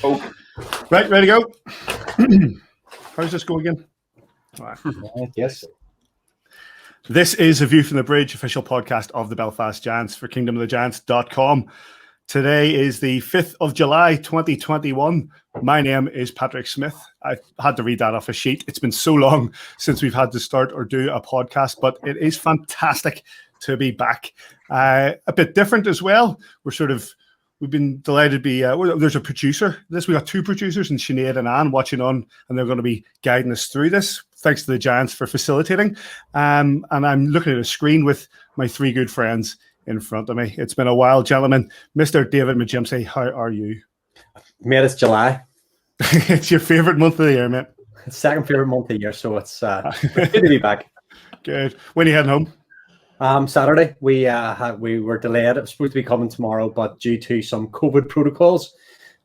Oh. Right, ready to go. How's this go again? Yes. This is a View from the Bridge, official podcast of the Belfast Giants for kingdomofthegiants.com. Today is the 5th of July, 2021. My name is Patrick Smith. I had to read that off a sheet. It's been so long since we've had to start or do a podcast, but it is fantastic to be back. A bit different as well. We've been delighted to be, there's a producer. We got two producers, and Sinead and Anne watching on, and they're going to be guiding us through this. Thanks to the Giants for facilitating. And I'm looking at a screen with my three good friends in front of me. It's been a while, gentlemen. Mr. David McJimsey, how are you? Mate, it's July. It's your favourite month of the year, mate. It's second favourite month of the year, so it's good to be back. Good. When are you heading home? Saturday. We were delayed. It was supposed to be coming tomorrow, but due to some COVID protocols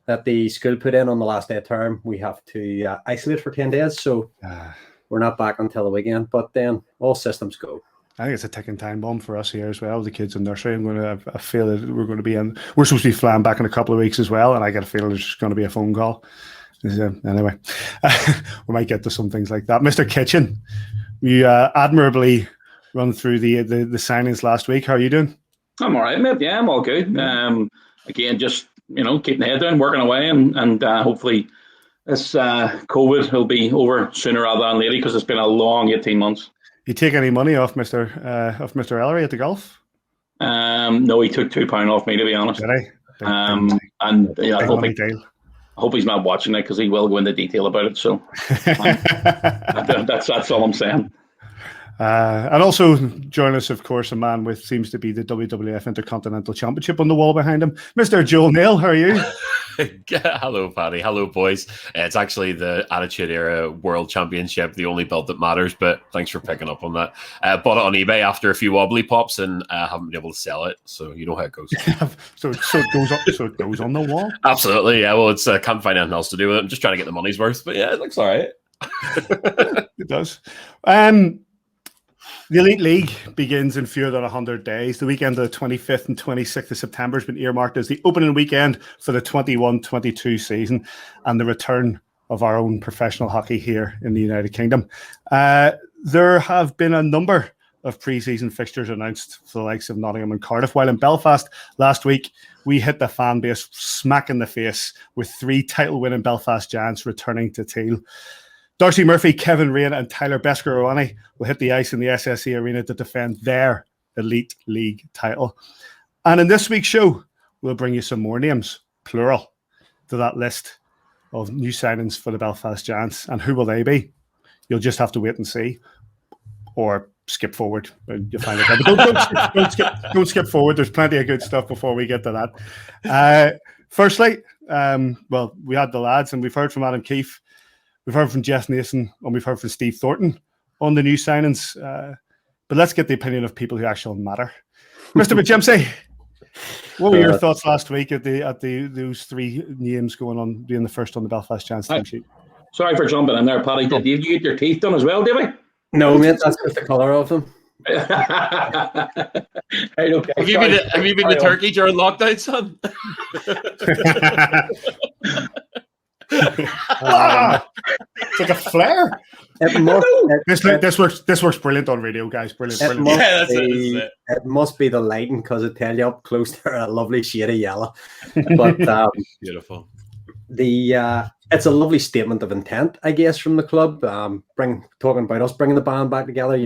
that the school put in on the last day of term, we have to isolate for 10 days. So we're not back until the weekend, but then all systems go. I think it's a ticking time bomb for us here as well. The kids in nursery. I feel that we're going to be in. We're supposed to be flying back in a couple of weeks as well, and I get a feeling there's just going to be a phone call. Anyway, we might get to some things like that. Mr. Kitchen, you admirably run through the signings last week. How are you doing? I'm all right, mate. Yeah, I'm all good. Again, just keeping the head down, working away, and hopefully this COVID will be over sooner rather than later, because it's been a long 18 months. You take any money off Mr. Ellery at the golf? No, he took £2 off me, to be honest. Did he? I hope he's not watching it, because he will go into detail about it. So that's all I'm saying. And also join us, of course, a man with seems to be the WWF Intercontinental Championship on the wall behind him, Mr. Joel Neal. How are you? Hello, Paddy. Hello, boys. It's actually the Attitude Era World Championship, the only belt that matters, but thanks for picking up on that. Bought it on eBay after a few wobbly pops, and I haven't been able to sell it, so you know how it goes. so it goes on the wall? Absolutely, yeah. Well, it's can't find anything else to do with it. I'm just trying to get the money's worth, but yeah, it looks all right. It does. The Elite League begins in fewer than 100 days. The weekend of the 25th and 26th of September has been earmarked as the opening weekend for the 21-22 season and the return of our own professional hockey here in the United Kingdom. There have been a number of pre-season fixtures announced for the likes of Nottingham and Cardiff, while in Belfast last week, we hit the fan base smack in the face with 3 title-winning Belfast Giants returning to Teal. Darcy Murphy, Kevin Raine and Tyler Beskorowany will hit the ice in the SSE Arena to defend their Elite League title. And in this week's show, we'll bring you some more names, plural, to that list of new signings for the Belfast Giants. And who will they be? You'll just have to wait and see. Or skip forward and you'll find it. But don't skip forward. There's plenty of good stuff before we get to that. Firstly, we had the lads, and we've heard from Adam Keefe. We've heard from Jess Nason, and we've heard from Steve Thornton on the new signings. But let's get the opinion of people who actually matter. Mr. McJimsey, what were your thoughts last week at those 3 names going on, being the first on the Belfast Giants team sheet? Sorry for jumping in there, Paddy. Did you get your teeth done as well, Davy? No, mate, that's just the colour of them. Right, okay. Have you been to Turkey during lockdown, son? It's like a flare. This works brilliant on radio, guys. Brilliant. It must be the lighting, because I tell you up close they're a lovely shade of yellow. But beautiful. It's a lovely statement of intent, I guess, from the club. Talking about us bringing the band back together.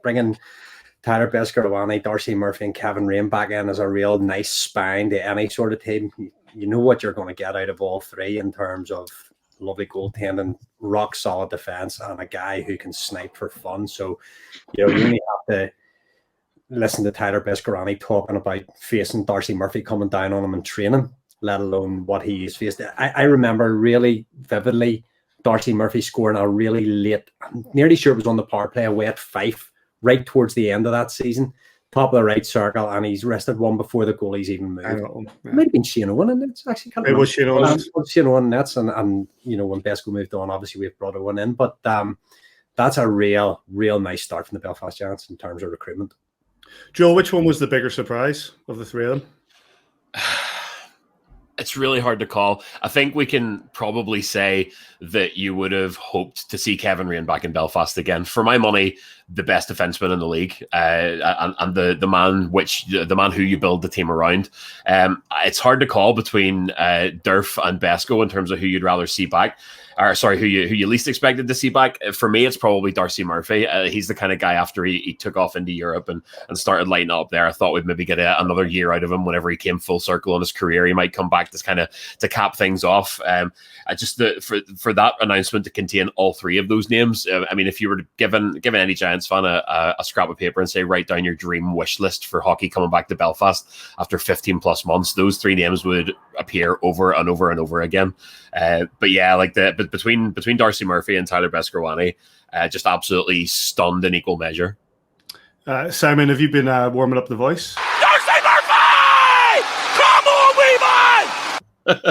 Bringing Tyler Beskorowany, Darcy Murphy, and Kevin Raine back in as a real nice spine to any sort of team. You know what you're going to get out of all 3 in terms of lovely goaltending, rock solid defense, and a guy who can snipe for fun. So, you only have to listen to Tyler Beskorowany talking about facing Darcy Murphy coming down on him in training, let alone what he's faced. I remember really vividly Darcy Murphy scoring a really late, I'm nearly sure it was on the power play away at Fife, right towards the end of that season. Top of the right circle, and he's rested one before the goalie's even moved. It might have been Shane Owen in nets, actually. It was Shane Owen. Shane Owen in nets, and when Besko moved on, obviously we've brought Owen in. But that's a real nice start from the Belfast Giants in terms of recruitment. Joel, which one was the bigger surprise of the 3 of them? It's really hard to call. I think we can probably say that you would have hoped to see Kevin Raine back in Belfast again. For my money, the best defenseman in the league, and the man who you build the team around. It's hard to call between Durf and Besko in terms of who you'd rather see back. Or sorry, who you least expected to see back. For me, it's probably Darcy Murphy. He's the kind of guy after he took off into Europe and started lighting up there. I thought we'd maybe get another year out of him whenever he came full circle in his career. He might come back to cap things off. For that announcement to contain all three of those names, I mean, if you were given any Giants fan a scrap of paper and say write down your dream wish list for hockey coming back to Belfast after 15 plus months, those three names would appear over and over and over again. But yeah, but between Darcy Murphy and Tyler Beskorowany, just absolutely stunned in equal measure. Simon, have you been warming up the voice? Darcy Murphy! Come on, wee man!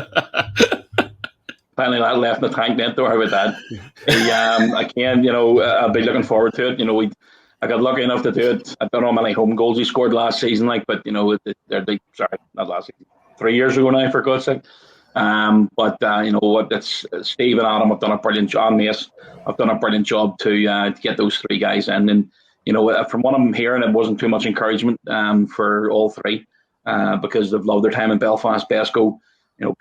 Finally, that left in the tank then. Don't worry about that. Again, I'll be looking forward to it. I got lucky enough to do it. I don't know how many home goals he scored last season, but sorry, not last season, 3 years ago now, for God's sake. You know what? It's Steve and Adam have done a brilliant job. Mace have done a brilliant job to get those three guys in. And from what I'm hearing, it wasn't too much encouragement for all three because they've loved their time in Belfast. Besko,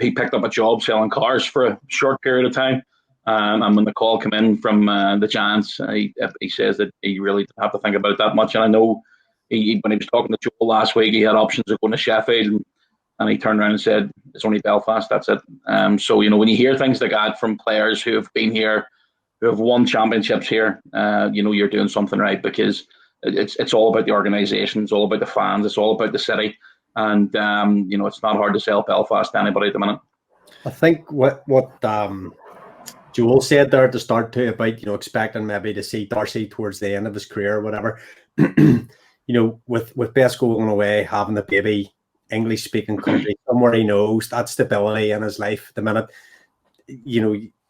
he picked up a job selling cars for a short period of time. And when the call came in from the Giants, he says that he really didn't have to think about it that much. And I know when he was talking to Joel last week, he had options of going to Sheffield. And he turned around and said, it's only Belfast, that's it. So, when you hear things like that from players who have been here, who have won championships here, you're doing something right, because it's all about the organisation, it's all about the fans, it's all about the city. And, it's not hard to sell Belfast to anybody at the minute. I think what Joel said there at the start too about, expecting maybe to see Darcy towards the end of his career or whatever, with Besko going away, having the baby, English-speaking country, somewhere he knows, that stability in his life at the minute.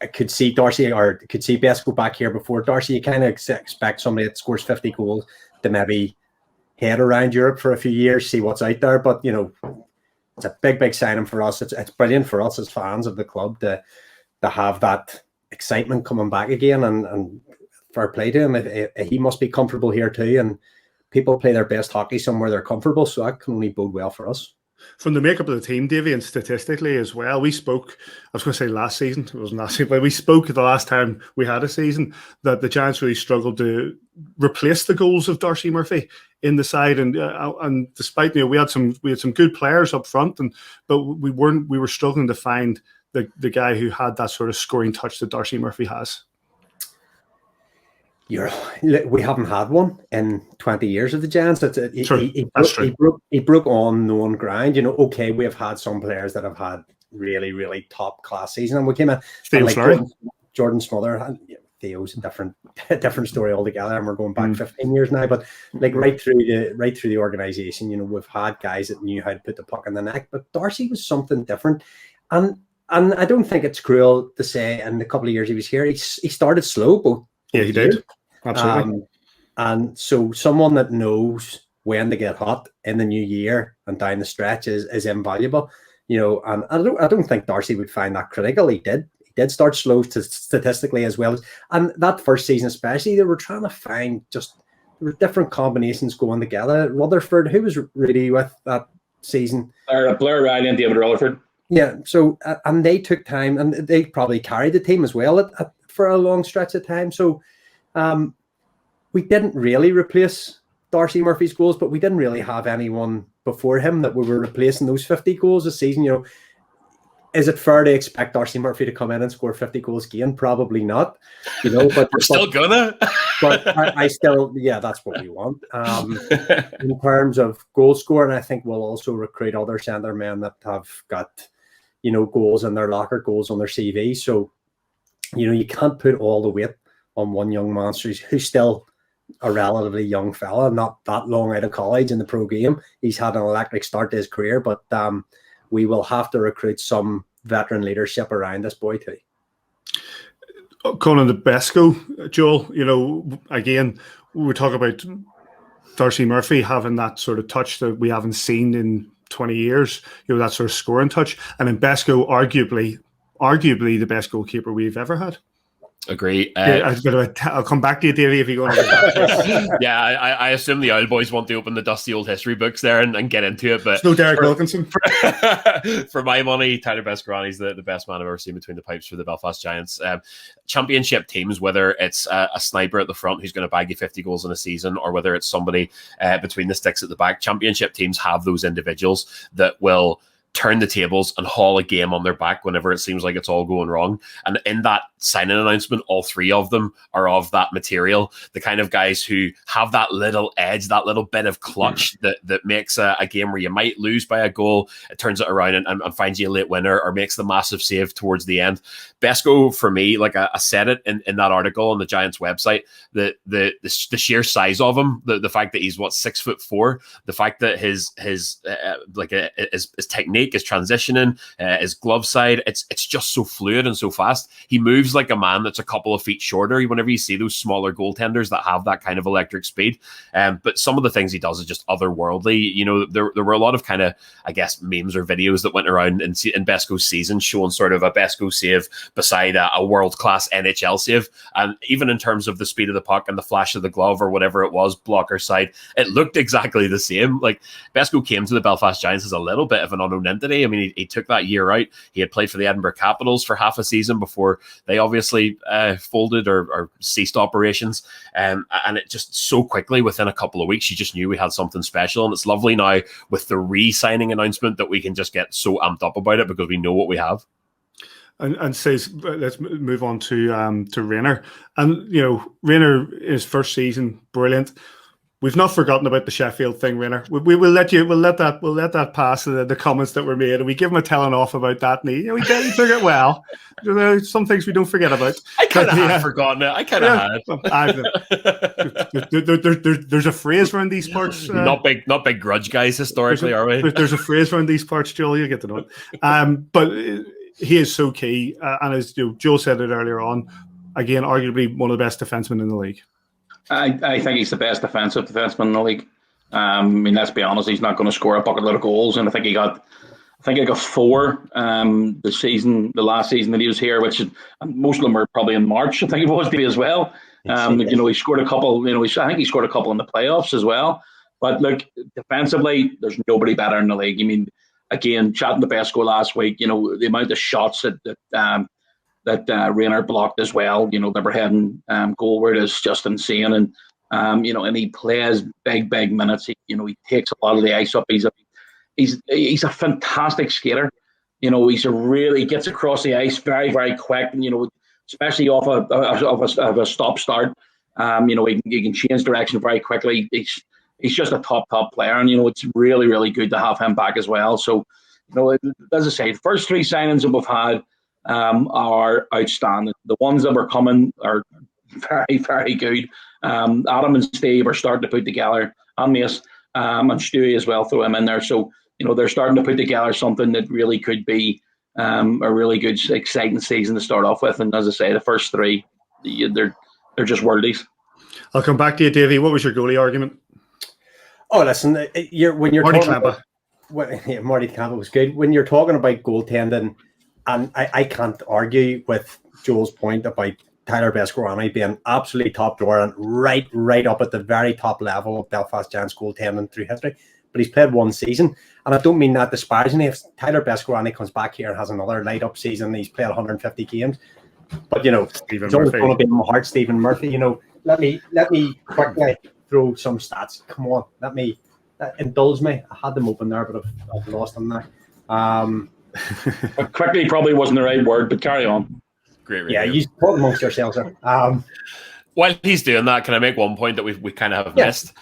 I could see Darcy or could see Besko back here before Darcy. You kind of expect somebody that scores 50 goals to maybe head around Europe for a few years, see what's out there. But, it's a big signing for us. It's brilliant for us as fans of the club to have that excitement coming back again. And fair play to him. He must be comfortable here too. And people play their best hockey somewhere they're comfortable, so that can only bode well for us. From the makeup of the team, Davy, and statistically as well, we spoke, I was going to say last season, it wasn't last season, but we spoke the last time we had a season that the Giants really struggled to replace the goals of Darcy Murphy in the side, and despite we had some good players up front, but we were struggling to find the guy who had that sort of scoring touch that Darcy Murphy has. We haven't had one in 20 years of the Giants. He broke on known ground. Okay, we have had some players that have had really, really top class season, and we came in Jordan Smother, and Theo's a different story altogether, and we're going back 15 years now. But right through the organization, we've had guys that knew how to put the puck in the net. But Darcy was something different, and I don't think it's cruel to say in the couple of years he was here, he started slow. Both he did. Absolutely. And so someone that knows when to get hot in the new year and down the stretch is invaluable, and I don't think Darcy would find that critical. He did start slow statistically as well. And that first season especially, they were trying to find there were different combinations going together. Rutherford, who was really with that season? Blair Riley and David Rutherford. Yeah, so and they took time, and they probably carried the team as well for a long stretch of time. So we didn't really replace Darcy Murphy's goals, but we didn't really have anyone before him that we were replacing those 50 goals a season. Is it fair to expect Darcy Murphy to come in and score 50 goals again? Probably not. But we're still gonna. But I still, that's what we want. In terms of goal scoring, I think we'll also recruit other centre men that have got, goals in their locker, goals on their CV. So, you can't put all the weight on one young man who's still a relatively young fella, not that long out of college in the pro game. He's had an electric start to his career, but we will have to recruit some veteran leadership around this boy too. Calling the Besko, Joel, again, we talk about Darcy Murphy having that sort of touch that we haven't seen in 20 years, that sort of scoring touch. And then Besko, arguably the best goalkeeper we've ever had. Agree. I'll come back to you, Davy, if you go on. Yeah, I assume the Owl Boys want to open the dusty old history books there and get into it. But it's no Derek Wilkinson. For my money, Tyler Beskorowany is the best man I've ever seen between the pipes for the Belfast Giants. Championship teams, whether it's a sniper at the front who's going to bag you 50 goals in a season, or whether it's somebody between the sticks at the back, championship teams have those individuals that will turn the tables and haul a game on their back whenever it seems like it's all going wrong. And in that signing announcement, all three of them are of that material. The kind of guys who have that little edge, that little bit of clutch that makes a game where you might lose by a goal, it turns it around and finds you a late winner or makes the massive save towards the end. Besko, for me, like I said it in that article on the Giants website, the sheer size of him, the fact that he's 6'4", the fact that his technique, his transitioning, his glove side, it's just so fluid and so fast. He moves like a man that's a couple of feet shorter whenever you see those smaller goaltenders that have that kind of electric speed. But some of the things he does is just otherworldly. There were a lot of kind of, I guess, memes or videos that went around in Besko's season showing sort of a Besko save beside a world-class NHL save. And even in terms of the speed of the puck and the flash of the glove or whatever it was, blocker side, it looked exactly the same. Like, Besko came to the Belfast Giants as a little bit of an unknown entity. I mean, he took that year out. He had played for the Edinburgh Capitals for half a season before they obviously folded or ceased operations. And it just so quickly, within a couple of weeks, you just knew we had something special. And it's lovely now with the re-signing announcement that we can just get so amped up about it because we know what we have. And says, let's move on to Raine. And Raine, his first season, brilliant. We've not forgotten about the Sheffield thing, Raine. We'll let that pass the comments that were made, and we give him a telling off about that. And he took it well. Some things we don't forget about. I kind of had forgotten it. I kind of had. There's a phrase around these parts. Not big grudge guys historically, are we? There's a phrase around these parts, Joel. You get to know it. But he is so key, and as Joel said it earlier on, again, arguably one of the best defensemen in the league. I think he's the best defensive defenseman in the league. I mean, let's be honest, he's not going to score a bucket load of goals, and I think he got 4 the last season that he was here, which most of them were probably in March. I think it was as well. He scored a couple. I think he scored a couple in the playoffs as well. But look, defensively, there's nobody better in the league. I mean, again, chatting to Besko last week, the amount of shots that Raine blocked as well, that were heading goalward is just insane. And and he plays big minutes. He takes a lot of the ice up. He's a fantastic skater. He gets across the ice very, very quick. And, especially off of a stop start. He can change direction very quickly. He's just a top player, and it's really, really good to have him back as well. So, as I say, the first 3 signings that we've had are outstanding. The ones that were coming are very, very good. Adam and Steve are starting to put together, and Mace and Stewie as well, throw him in there. So, they're starting to put together something that really could be a really good, exciting season to start off with. And as I say, the first 3, they're just worldies. I'll come back to you, Davy. What was your goalie argument? Oh, listen, when you're Marty talking Campa. About, Marty Campa was good. When you're talking about goaltending, and I can't argue with Joel's point about Tyler Beskorowany being absolutely top drawer and right up at the very top level of Belfast Giants goaltending through history. But he's played 1 season, and I don't mean that disparagingly. If Tyler Beskorowany comes back here and has another light up season, he's played 150 games. But it's always going to be in my heart, Stephen Murphy. Let me quickly throw some stats. Come on, indulge me. I had them open there, but I've lost them now. But quickly probably wasn't the right word, but carry on. Great review. Yeah, you talk amongst yourselves there. While he's doing that, can I make one point that we kind of have missed?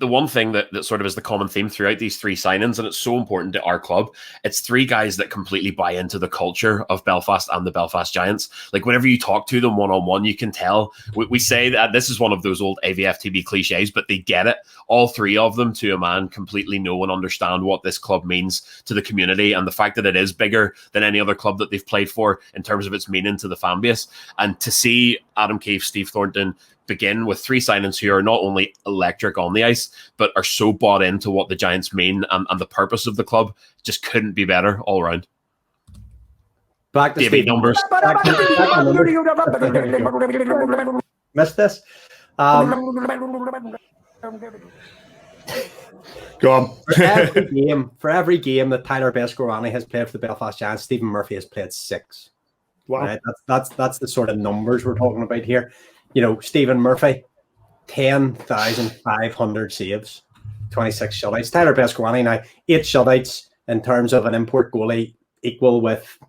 The one thing that sort of is the common theme throughout these 3 signings, and it's so important to our club, it's 3 guys that completely buy into the culture of Belfast and the Belfast Giants. Like, whenever you talk to them one-on-one, you can tell. We say that this is one of those old AVFTB cliches, but they get it. All 3 of them, to a man, completely know and understand what this club means to the community, and the fact that it is bigger than any other club that they've played for in terms of its meaning to the fan base. And to see Adam Keefe, Steve Thornton begin with 3 signings who are not only electric on the ice, but are so bought into what the Giants mean and the purpose of the club. Just couldn't be better all around. Back to Davy Steve numbers. Missed this. Go on. For every game that Tyler Beskorowany has played for the Belfast Giants, Stephen Murphy has played 6. Wow. Right? That's the sort of numbers we're talking about here. Stephen Murphy, 10,500 saves, 26 shutouts. Tyler Beskorowany now 8 shutouts in terms of an import goalie, equal with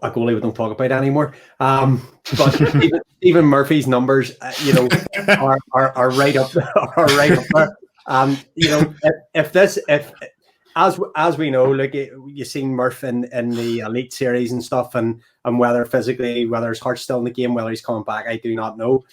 a goalie we don't talk about anymore. But Stephen Murphy's numbers, are right up there. Are right up there. If as we know, like you've seen Murph in the Elite Series and stuff, and whether physically, whether his heart's still in the game, whether he's coming back, I do not know.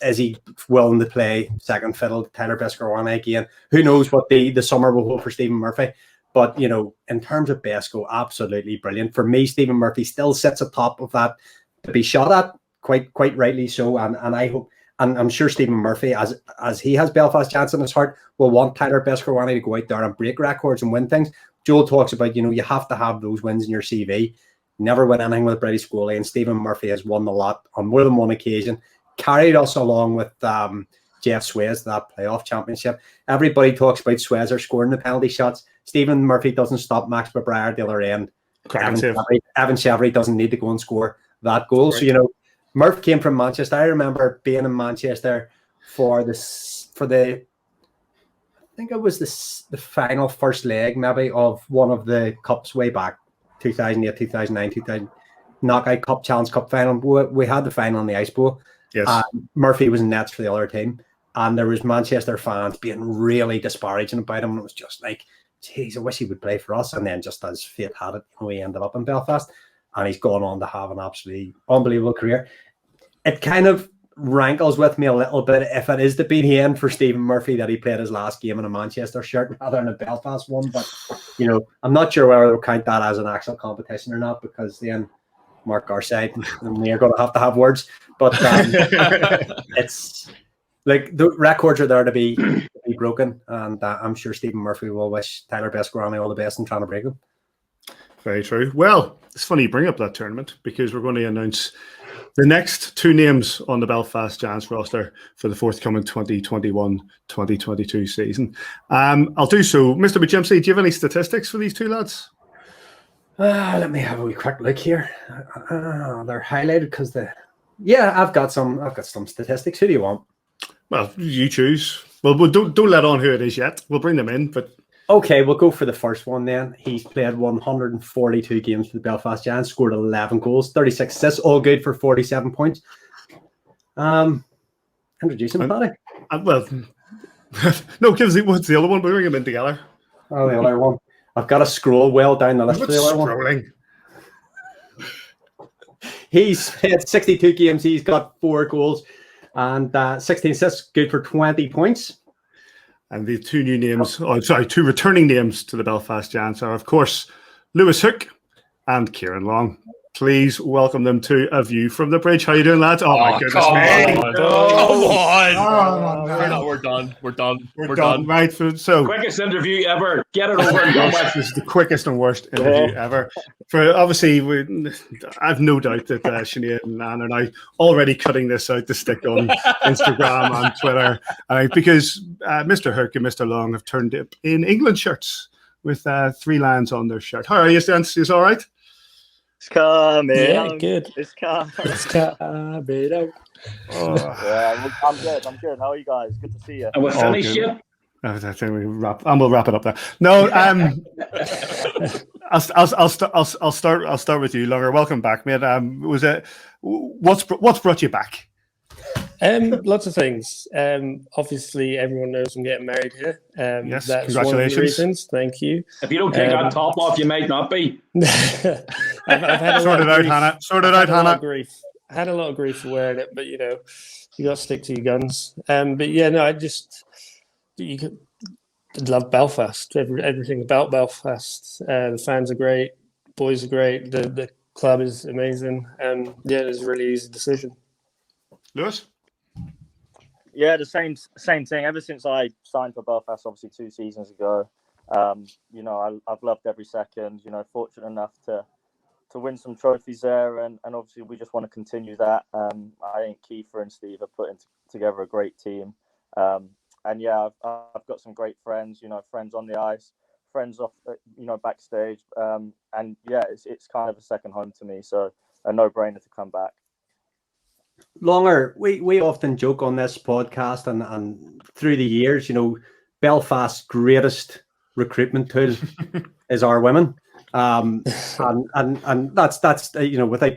Is he willing to play second fiddle to Tyler Beskorowany again? Who knows what the summer will hold for Stephen Murphy? But, in terms of Besko, absolutely brilliant. For me, Stephen Murphy still sits atop of that to be shot at, quite rightly so. And I hope, and I'm sure Stephen Murphy, as he has Belfast Giants in his heart, will want Tyler Beskorowany to go out there and break records and win things. Joel talks about, you have to have those wins in your CV. Never win anything with a British goalie, and Stephen Murphy has won a lot on more than one occasion. Carried us along with Jeff Swayze, that playoff championship. Everybody talks about Swayze scoring the penalty shots. Stephen Murphy doesn't stop Max Bebrier at the other end. Evan Chevery doesn't need to go and score that goal. Right. So, Murph came from Manchester. I remember being in Manchester for the I think it was the final first leg maybe of one of the cups way back, 2008, 2009, 2000 knockout cup, Challenge Cup final. We had the final in the Ice Bowl. Yes. Murphy was in nets for the other team, and there was Manchester fans being really disparaging about him. And it was just like, geez, I wish he would play for us. And then just as fate had it, he ended up in Belfast, and he's gone on to have an absolutely unbelievable career. It kind of rankles with me a little bit if it is to be the end for Stephen Murphy that he played his last game in a Manchester shirt rather than a Belfast one. But, I'm not sure whether they'll count that as an actual competition or not, because then Mark Garside and we are going to have words. But it's like the records are there to be broken, and I'm sure Stephen Murphy will wish Tyler Beskorowany all the best in trying to break them. Very true. Well, it's funny you bring up that tournament, because we're going to announce the next 2 names on the Belfast Giants roster for the forthcoming 2021-2022 season. I'll do so. Mr. McJimsey, do you have any statistics for these 2 lads? Let me have a wee quick look here. They're highlighted because I've got some statistics. Who do you want? Well, you choose. Well, don't let on who it is yet. We'll bring them in, but okay, we'll go for the first one then. He's played 142 games for the Belfast Giants, scored 11 goals, 36 assists, all good for 47 points. Introduce him, Paddy. Well, no, what's the other one? We'll bring him in together. Oh, the other one. I've got to scroll well down the list for the other scrolling? One. He's played 62 games. He's got 4 goals and 16 assists, good for 20 points. And the 2 new names, 2 returning names to the Belfast Giants are, of course, Lewis Hook and Kieran Long. Please welcome them to A View from the Bridge. How you doing, lads? Oh my goodness me! Come on! We're done. We're done. Right. So quickest interview ever. Get it over and done with. This is the quickest and worst interview ever. For obviously, I've no doubt that Sinead and Anne are now already cutting this out to stick on Instagram and Twitter, because Mr. Hook and Mr. Long have turned up in England shirts with 3 lions on their shirt. How are you, gents? Is all right? It's coming. Yeah, good. It's coming. It's coming out. Yeah, I'm good. How are you guys? Good to see you. And we're finished yet? I think we'll wrap it up there. No, I'll start with you, Longer. Welcome back, mate. What's brought you back? Lots of things. Obviously, everyone knows I'm getting married here. Yes, that's congratulations. One of the reasons. Thank you. If you don't take that top off, you might not be. I've had Sort it out, Hannah. Sort it out, Hannah. I had a lot of grief for wearing it, but you got to stick to your guns. But yeah, no, I love Belfast. Everything about Belfast. The fans are great. Boys are great. The club is amazing. Yeah, it was a really easy decision. Lewis? Yeah, the same thing. Ever since I signed for Belfast, obviously 2 seasons ago, I've loved every second. Fortunate enough to win some trophies there, and obviously we just want to continue that. I think Kiefer and Steve are putting together a great team, and yeah, I've got some great friends. Friends on the ice, friends off, backstage, and yeah, it's kind of a second home to me. So a no-brainer to come back. Longer, we often joke on this podcast and through the years, Belfast's greatest recruitment tool is our women. And that's without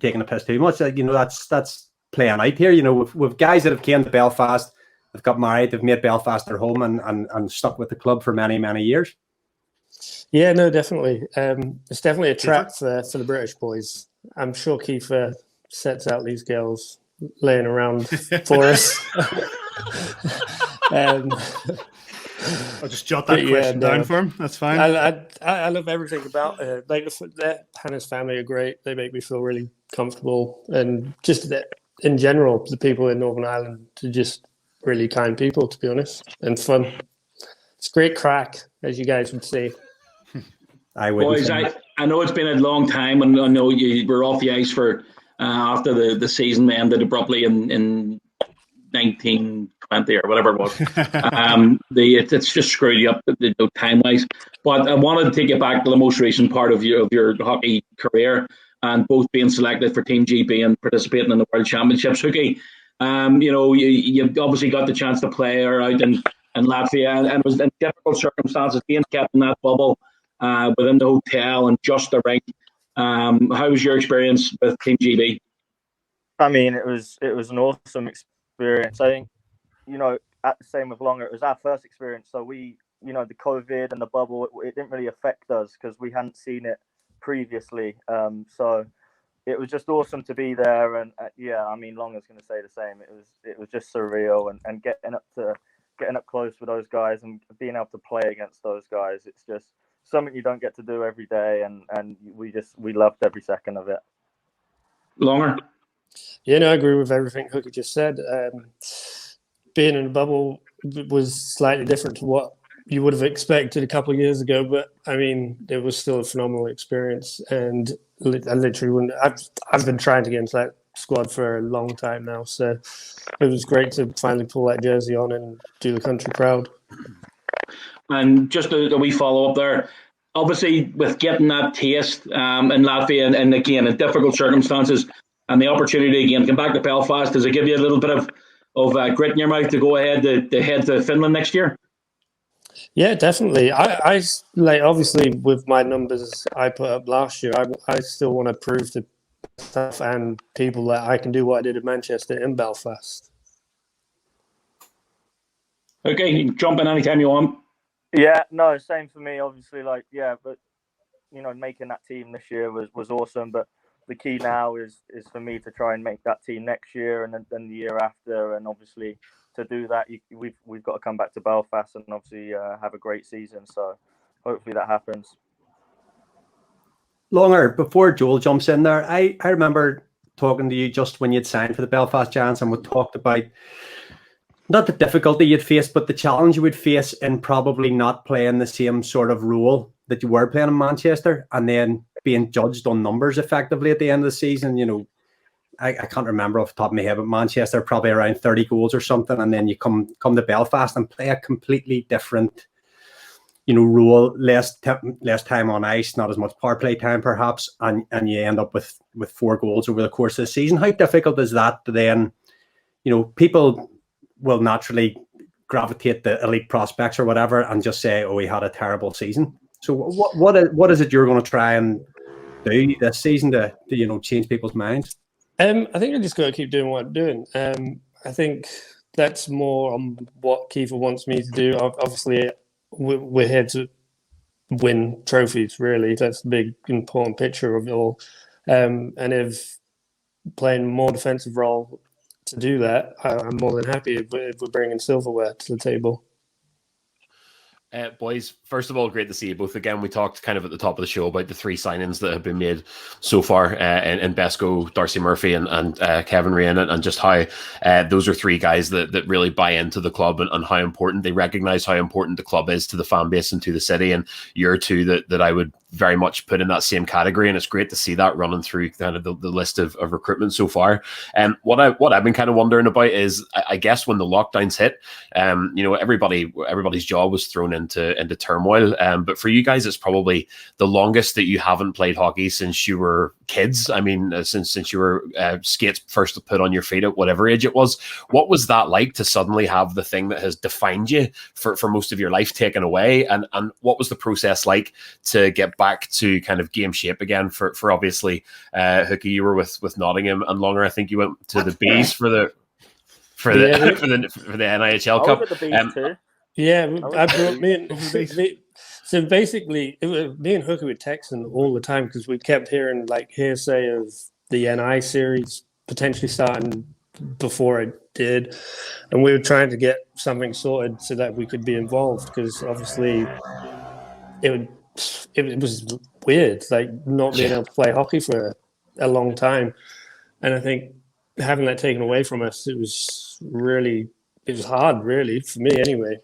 taking a piss too much, that's playing out here. With guys that have came to Belfast, they've got married, they've made Belfast their home and stuck with the club for many, many years. Yeah, no, definitely. It's definitely a trap for the British boys. I'm sure Kiefer sets out these girls laying around for us. I'll just jot that question down for him. That's fine. I love everything about Hannah's family are great. They make me feel really comfortable, and just in general, the people in Northern Ireland are just really kind people, to be honest, and fun. It's great crack, as you guys would say. Boys, I know it's been a long time, and I know you were off the ice for after the season ended abruptly in 1920 or whatever it was. It's just screwed you up time wise. But I wanted to take you back to the most recent part of your hockey career, and both being selected for Team GB and participating in the World Championships. Hookie, you obviously got the chance to play her out in Latvia, and it was in difficult circumstances, being kept in that bubble within the hotel and just the rink. How was your experience with Team GB? I mean, it was an awesome experience. I think, at the same with Longer, it was our first experience. So we, the COVID and the bubble, it didn't really affect us because we hadn't seen it previously. So it was just awesome to be there. And yeah, I mean, Longer's going to say the same. It was just surreal, and getting up close with those guys and being able to play against those guys. It's just something you don't get to do every day, and we loved every second of it. Longer? Yeah, no, I agree with everything Hookie just said. Being in a bubble was slightly different to what you would have expected a couple of years ago, but I mean, it was still a phenomenal experience, and I literally wouldn't. I've been trying to get into that squad for a long time now, so it was great to finally pull that jersey on and do the country proud. And just a wee follow up there. Obviously, with getting that taste in Latvia and again in difficult circumstances, and the opportunity again to come back to Belfast, does it give you a little bit of grit in your mouth to go ahead to head to Finland next year? Yeah, definitely. I like, obviously with my numbers I put up last year, I still want to prove to staff and people that I can do what I did in Manchester in Belfast. Okay, you can jump in anytime you want. Yeah, no, same for me. Obviously, but making that team this year was awesome. But the key now is for me to try and make that team next year and then the year after. And obviously, to do that, we've got to come back to Belfast and obviously have a great season. So hopefully that happens. Longer, before Joel jumps in there, I remember talking to you just when you'd signed for the Belfast Giants, and we talked about not the difficulty you'd face, but the challenge you would face in probably not playing the same sort of role that you were playing in Manchester, and then being judged on numbers effectively at the end of the season. I can't remember off the top of my head, but Manchester probably around 30 goals or something, and then you come to Belfast and play a completely different, role, less time on ice, not as much power play time perhaps, and you end up with 4 goals over the course of the season. How difficult is that to then, people will naturally gravitate to elite prospects or whatever and just say, oh, he had a terrible season. So what is it you're going to try and do this season to change people's minds? I think I just got to keep doing what I'm doing. I think that's more on what Keefe wants me to do. Obviously, we're here to win trophies, really. That's the big, important picture of it all. And if playing a more defensive role to do that, I'm more than happy if we're bringing silverware to the table. Boys, first of all, great to see you both again. We talked kind of at the top of the show about the 3 signings that have been made so far in Besko, Darcy Murphy and Kevin Raine, and just how those are 3 guys that really buy into the club and how important they recognise how important the club is to the fan base and to the city. And you're 2 that I would very much put in that same category, and it's great to see that running through kind of the list of recruitment so far. And what I've been kind of wondering about is, I guess when the lockdowns hit, everybody's job was thrown into turmoil. But for you guys, it's probably the longest that you haven't played hockey since you were kids. I mean, since you were skates first put on your feet at whatever age it was. What was that like to suddenly have the thing that has defined you for most of your life taken away? And what was the process like to get back to kind of game shape again for obviously Hookie, you were with Nottingham, and Longer, I think you went to the Bees for the NIHL Cup. The Bees too. Yeah, I brought so basically me and Hooker were texting all the time because we kept hearing like hearsay of the NI series potentially starting before it did, and we were trying to get something sorted so that we could be involved, because obviously it was weird, like not being able to play hockey for a long time. And I think having that taken away from us, it was hard, really, for me anyway.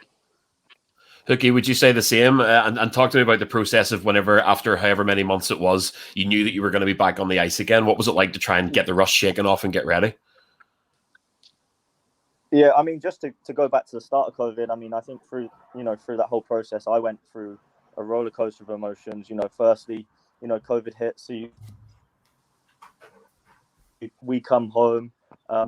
Hookie, would you say the same? And talk to me about the process of whenever, after however many months it was, you knew that you were going to be back on the ice again. What was it like to try and get the rust shaken off and get ready? Yeah, I mean, just to go back to the start of COVID, I mean, I think through that whole process, I went through a roller coaster of emotions. Firstly, COVID hit, so we come home.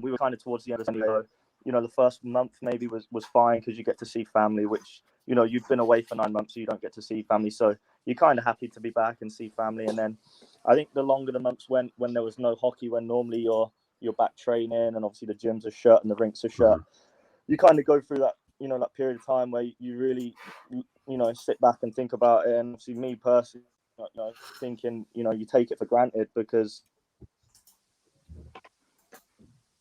We were kind of towards the end of the year. The first month maybe was fine because you get to see family, which, you've been away for 9 months, so you don't get to see family. So you're kind of happy to be back and see family. And then I think the longer the months went, when there was no hockey, when normally you're back training and obviously the gyms are shut and the rinks are shut, you kind of go through that, that period of time where you really, sit back and think about it. And obviously me personally, thinking, you take it for granted because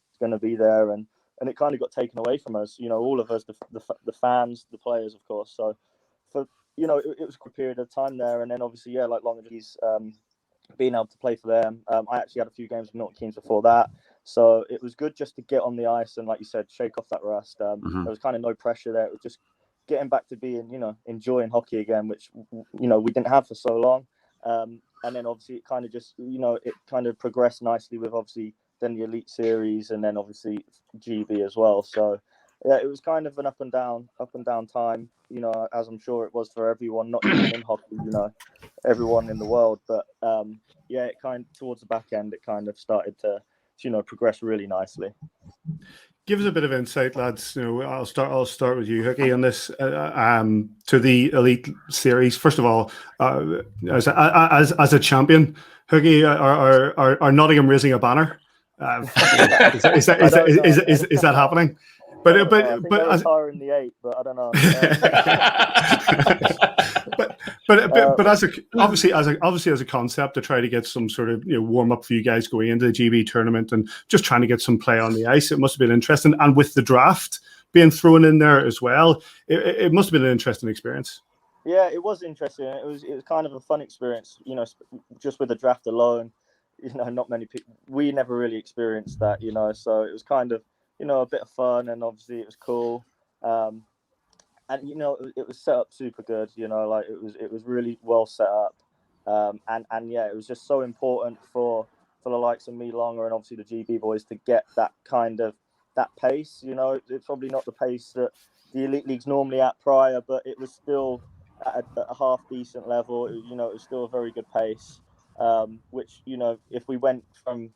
it's going to be there, and it kind of got taken away from us, all of us, the fans, the players, of course. So for, it was a good period of time there. And then obviously, like Longy's being able to play for them. I actually had a few games with Milton Keynes before that. So it was good just to get on the ice and, like you said, shake off that rust. There was kind of no pressure there. It was just getting back to being, enjoying hockey again, which, we didn't have for so long. And then obviously it kind of just, it kind of progressed nicely with obviously then the Elite Series and then obviously GB as well. So yeah, it was kind of an up and down time, as I'm sure it was for everyone, not even in hockey, everyone in the world. But it kind of, towards the back end, it kind of started to progress really nicely. Give us a bit of insight, lads. I'll start with you, Hookie, on this to the Elite Series. First of all, as a champion, Hookie, are Nottingham raising a banner? Is that happening? But as in the 8, but I don't know. but obviously as a concept to try to get some sort of warm up for you guys going into the GB tournament and just trying to get some play on the ice, it must have been interesting. And with the draft being thrown in there as well, it must have been an interesting experience. Yeah, it was interesting. It was kind of a fun experience, just with the draft alone. Not many people, we never really experienced that, so it was kind of, a bit of fun, and obviously it was cool. And, it was set up super good, like it was really well set up. And yeah, it was just so important for the likes of me, Longer, and obviously the GB boys to get that kind of, that pace, it's probably not the pace that the Elite League's normally at prior, but it was still at a half decent level. It was still a very good pace. Which, if we went from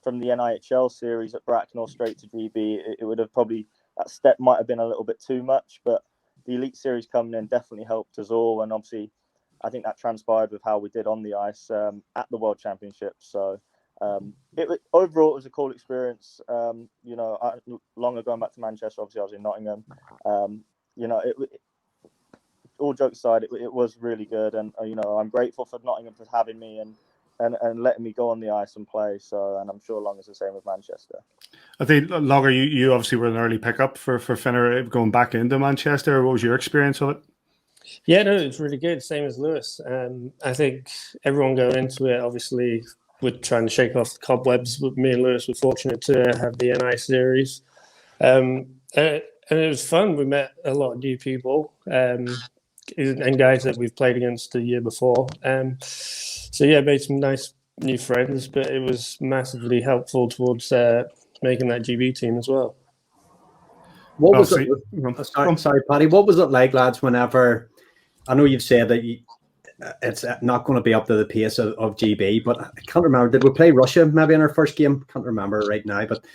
the NIHL series at Bracknell straight to GB, it would have probably, that step might have been a little bit too much, but the Elite Series coming in definitely helped us all. And obviously, I think that transpired with how we did on the ice at the World Championships. So overall, it was a cool experience. Longer going back to Manchester, obviously I was in Nottingham. All jokes aside, it was really good, and I'm grateful for Nottingham for having me and letting me go on the ice and play. So, and I'm sure Longer's the same with Manchester. I think Longer, you obviously were an early pickup for Finner going back into Manchester. What was your experience of it? Yeah, no, it's really good. Same as Lewis. I think everyone going into it, obviously, we're trying to shake off the cobwebs. But me and Lewis were fortunate to have the NI series. And it was fun. We met a lot of new people and guys that we've played against the year before. So, yeah, made some nice new friends, but it was massively helpful towards making that GB team as well. What was it? Sorry, Paddy. What was it like, lads, whenever, I know you've said that it's not going to be up to the pace of GB, but I can't remember. Did we play Russia maybe in our first game? Can't remember right now. But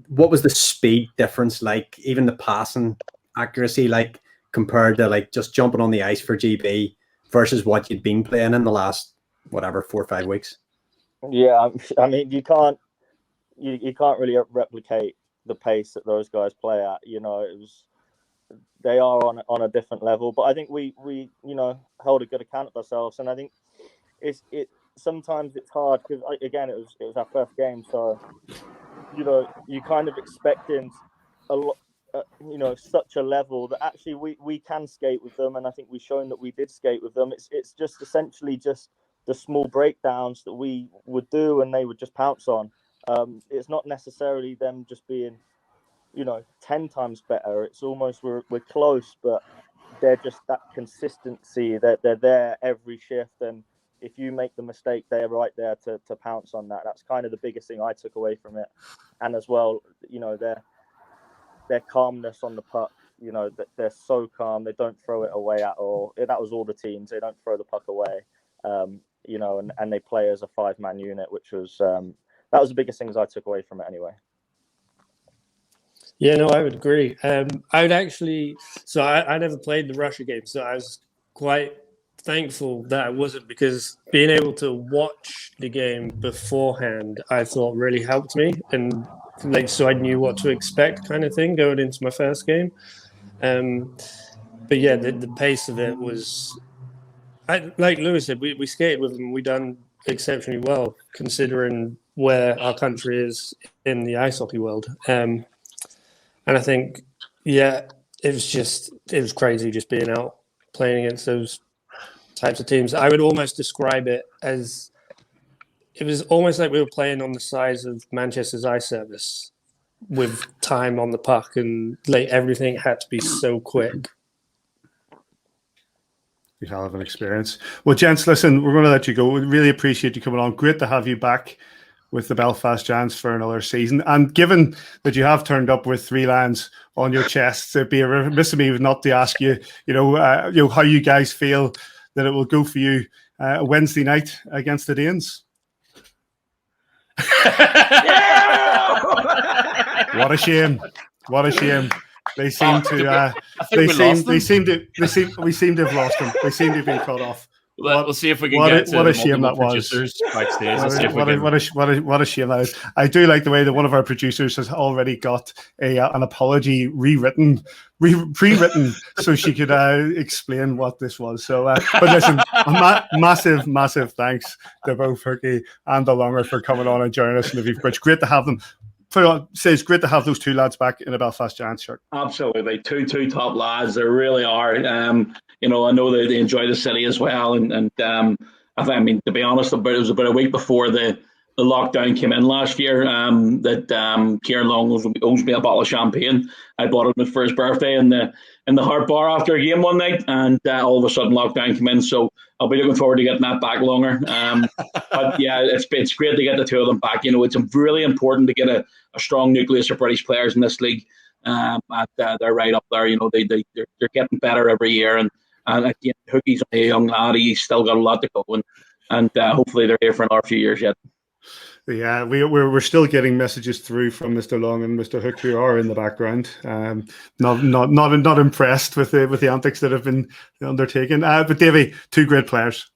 what was the speed difference like, even the passing accuracy, like compared to like just jumping on the ice for GB versus what you'd been playing in the last, whatever, 4 or 5 weeks? Yeah, I mean, you can't really replicate the pace that those guys play at. You know, they are on a different level, but I think we held a good account of ourselves, and I think sometimes it's hard because again it was our first game, so you kind of expecting a lot, such a level that actually we can skate with them, and I think we've shown that we did skate with them. It's just essentially just the small breakdowns that we would do and they would just pounce on. It's not necessarily them just being 10 times better. It's almost we're close, but they're just that consistency that they're there every shift, and if you make the mistake, they're right there to pounce on that. That's kind of the biggest thing I took away from it. And as well, their calmness on the puck, that they're so calm, they don't throw it away at all. That was all the teams, they don't throw the puck away, and they play as a 5-man unit, which was that was the biggest things I took away from it anyway. Yeah, no, I would agree. I would actually, so I never played the Russia game, so I was quite thankful that I wasn't, because being able to watch the game beforehand, I thought really helped me, and so I knew what to expect, kind of thing, going into my first game. But yeah, the pace of it was, like Lewis said, we skated with them. We done exceptionally well considering where our country is in the ice hockey world. And I think, yeah, it was crazy just being out playing against those types of teams. I would almost describe it as, it was almost like we were playing on the size of Manchester's ice service with time on the puck, and like everything had to be so quick. You have an experience. Well, gents, listen, we're going to let you go. We really appreciate you coming on. Great to have you back with the Belfast Giants for another season. And given that you have turned up with 3 lions on your chest, it'd be remiss of me not to ask you, how you guys feel that it will go for you Wednesday night against the Danes. What a shame! What a shame! They seem to. We seem to have lost them. They seem to have been cut off. We'll see if we can get to what a shame that was. Backstage. What a shame that is. I do like the way that one of our producers has already got an apology pre-written, so she could explain what this was. So, but listen, massive thanks to both Hookie and the Longer for coming on and joining us in the Beef. Great to have them. It's great to have those 2 lads back in a Belfast Giants shirt. Absolutely, two top lads. They really are. I know they enjoy the city as well, and I mean, to be honest, it was about a week before the lockdown came in last year that Kieran Long owes me a bottle of champagne. I bought it for his birthday in the Heart Bar after a game one night, and all of a sudden lockdown came in. So I'll be looking forward to getting that back Longer. But yeah, it's great to get the 2 of them back. It's really important to get a strong nucleus of British players in this league. They're right up there. They're getting better every year, and again, Hookie's only a young lad. He's still got a lot to go, and hopefully they're here for another few years yet. Yeah, we're still getting messages through from Mr. Long and Mr. Hook, who are in the background. Not impressed with the antics that have been undertaken. But Davy, 2 great players.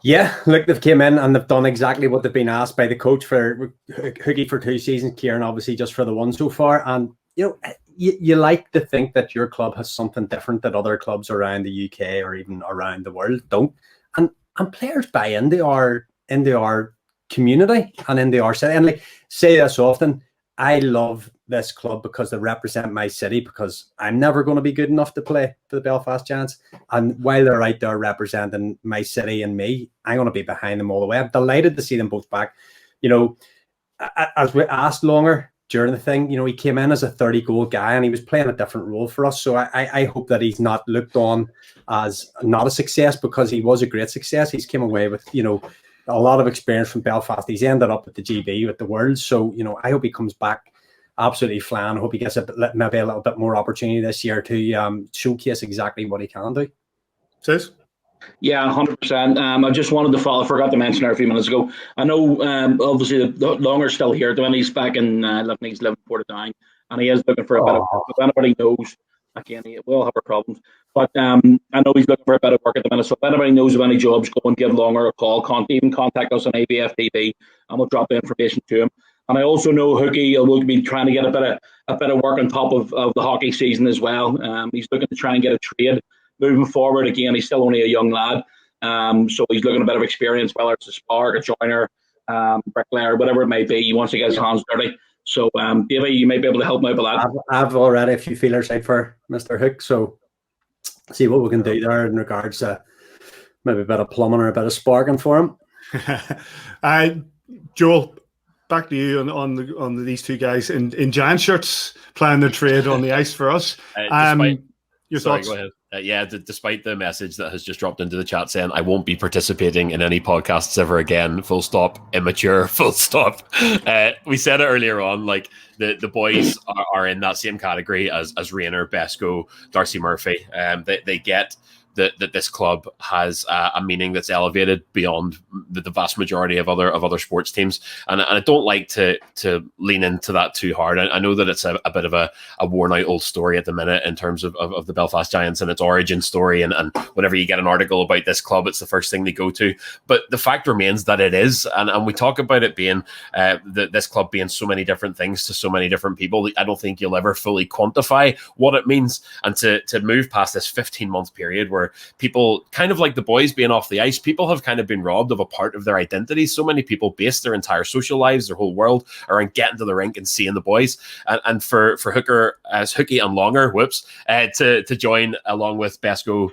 Yeah, look, they've came in and they've done exactly what they've been asked by the coach. For Hookie for 2 seasons, Kieran obviously just for the 1 so far. And you like to think that your club has something different that other clubs around the UK or even around the world don't. And players buy into our community and into our city. And like say this often, I love this club because they represent my city, because I'm never going to be good enough to play for the Belfast Giants. And while they're out there representing my city and me, I'm going to be behind them all the way. I'm delighted to see them both back. You know, as we asked Longer during the thing, you know, he came in as a 30-goal guy and he was playing a different role for us. So I hope that he's not looked on as not a success, because he was a great success. He's came away with, you know, a lot of experience from Belfast. He's ended up at the GB with the World. So, you know, I hope he comes back absolutely flying. I hope he gets maybe a little bit more opportunity this year to showcase exactly what he can do. Says? Yeah, 100%. I just wanted to follow. I forgot to mention there a few minutes ago. I know, obviously, the Longer's still here. When he's back in, he's living Portadown, and he is looking for a bit of work. If anybody knows, again, we all have our problems, but I know he's looking for a bit of work at the minute. So if anybody knows of any jobs, go and give Longer a call. Even contact us on AVFTB, and we'll drop the information to him. And I also know Hookie will be trying to get a bit of work on top of the hockey season as well. He's looking to try and get a trade moving forward. Again, he's still only a young lad, so he's looking at a bit of experience, whether it's a spark, a joiner, bricklayer, whatever it may be. He wants to get his hands dirty. So, Davy, you may be able to help me out with that. I've already a few feelers out for Mr. Hook, so see what we can do there in regards to maybe a bit of plumbing or a bit of sparking for him. Joel, back to you on these two guys in Giant shirts playing their trade on the ice for us. Your thoughts? Go ahead. Despite the message that has just dropped into the chat saying I won't be participating in any podcasts ever again, full stop, immature, full stop. We said it earlier on, like the boys are in that same category as Rainer, Besko, Darcy Murphy. They get that this club has a meaning that's elevated beyond the vast majority of other sports teams, and I don't like to lean into that too hard. I know that it's a bit of a worn out old story at the minute in terms of the Belfast Giants and its origin story, and whenever you get an article about this club, it's the first thing they go to. But the fact remains that it is, and we talk about it being this club being so many different things to so many different people. I don't think you'll ever fully quantify what it means, and to move past this 15-month period where people, kind of like the boys being off the ice, people have kind of been robbed of a part of their identity. So many people base their entire social lives, their whole world, around getting to the rink and seeing the boys. And for Hooker, as Hookie and Longer, to join along with Besko,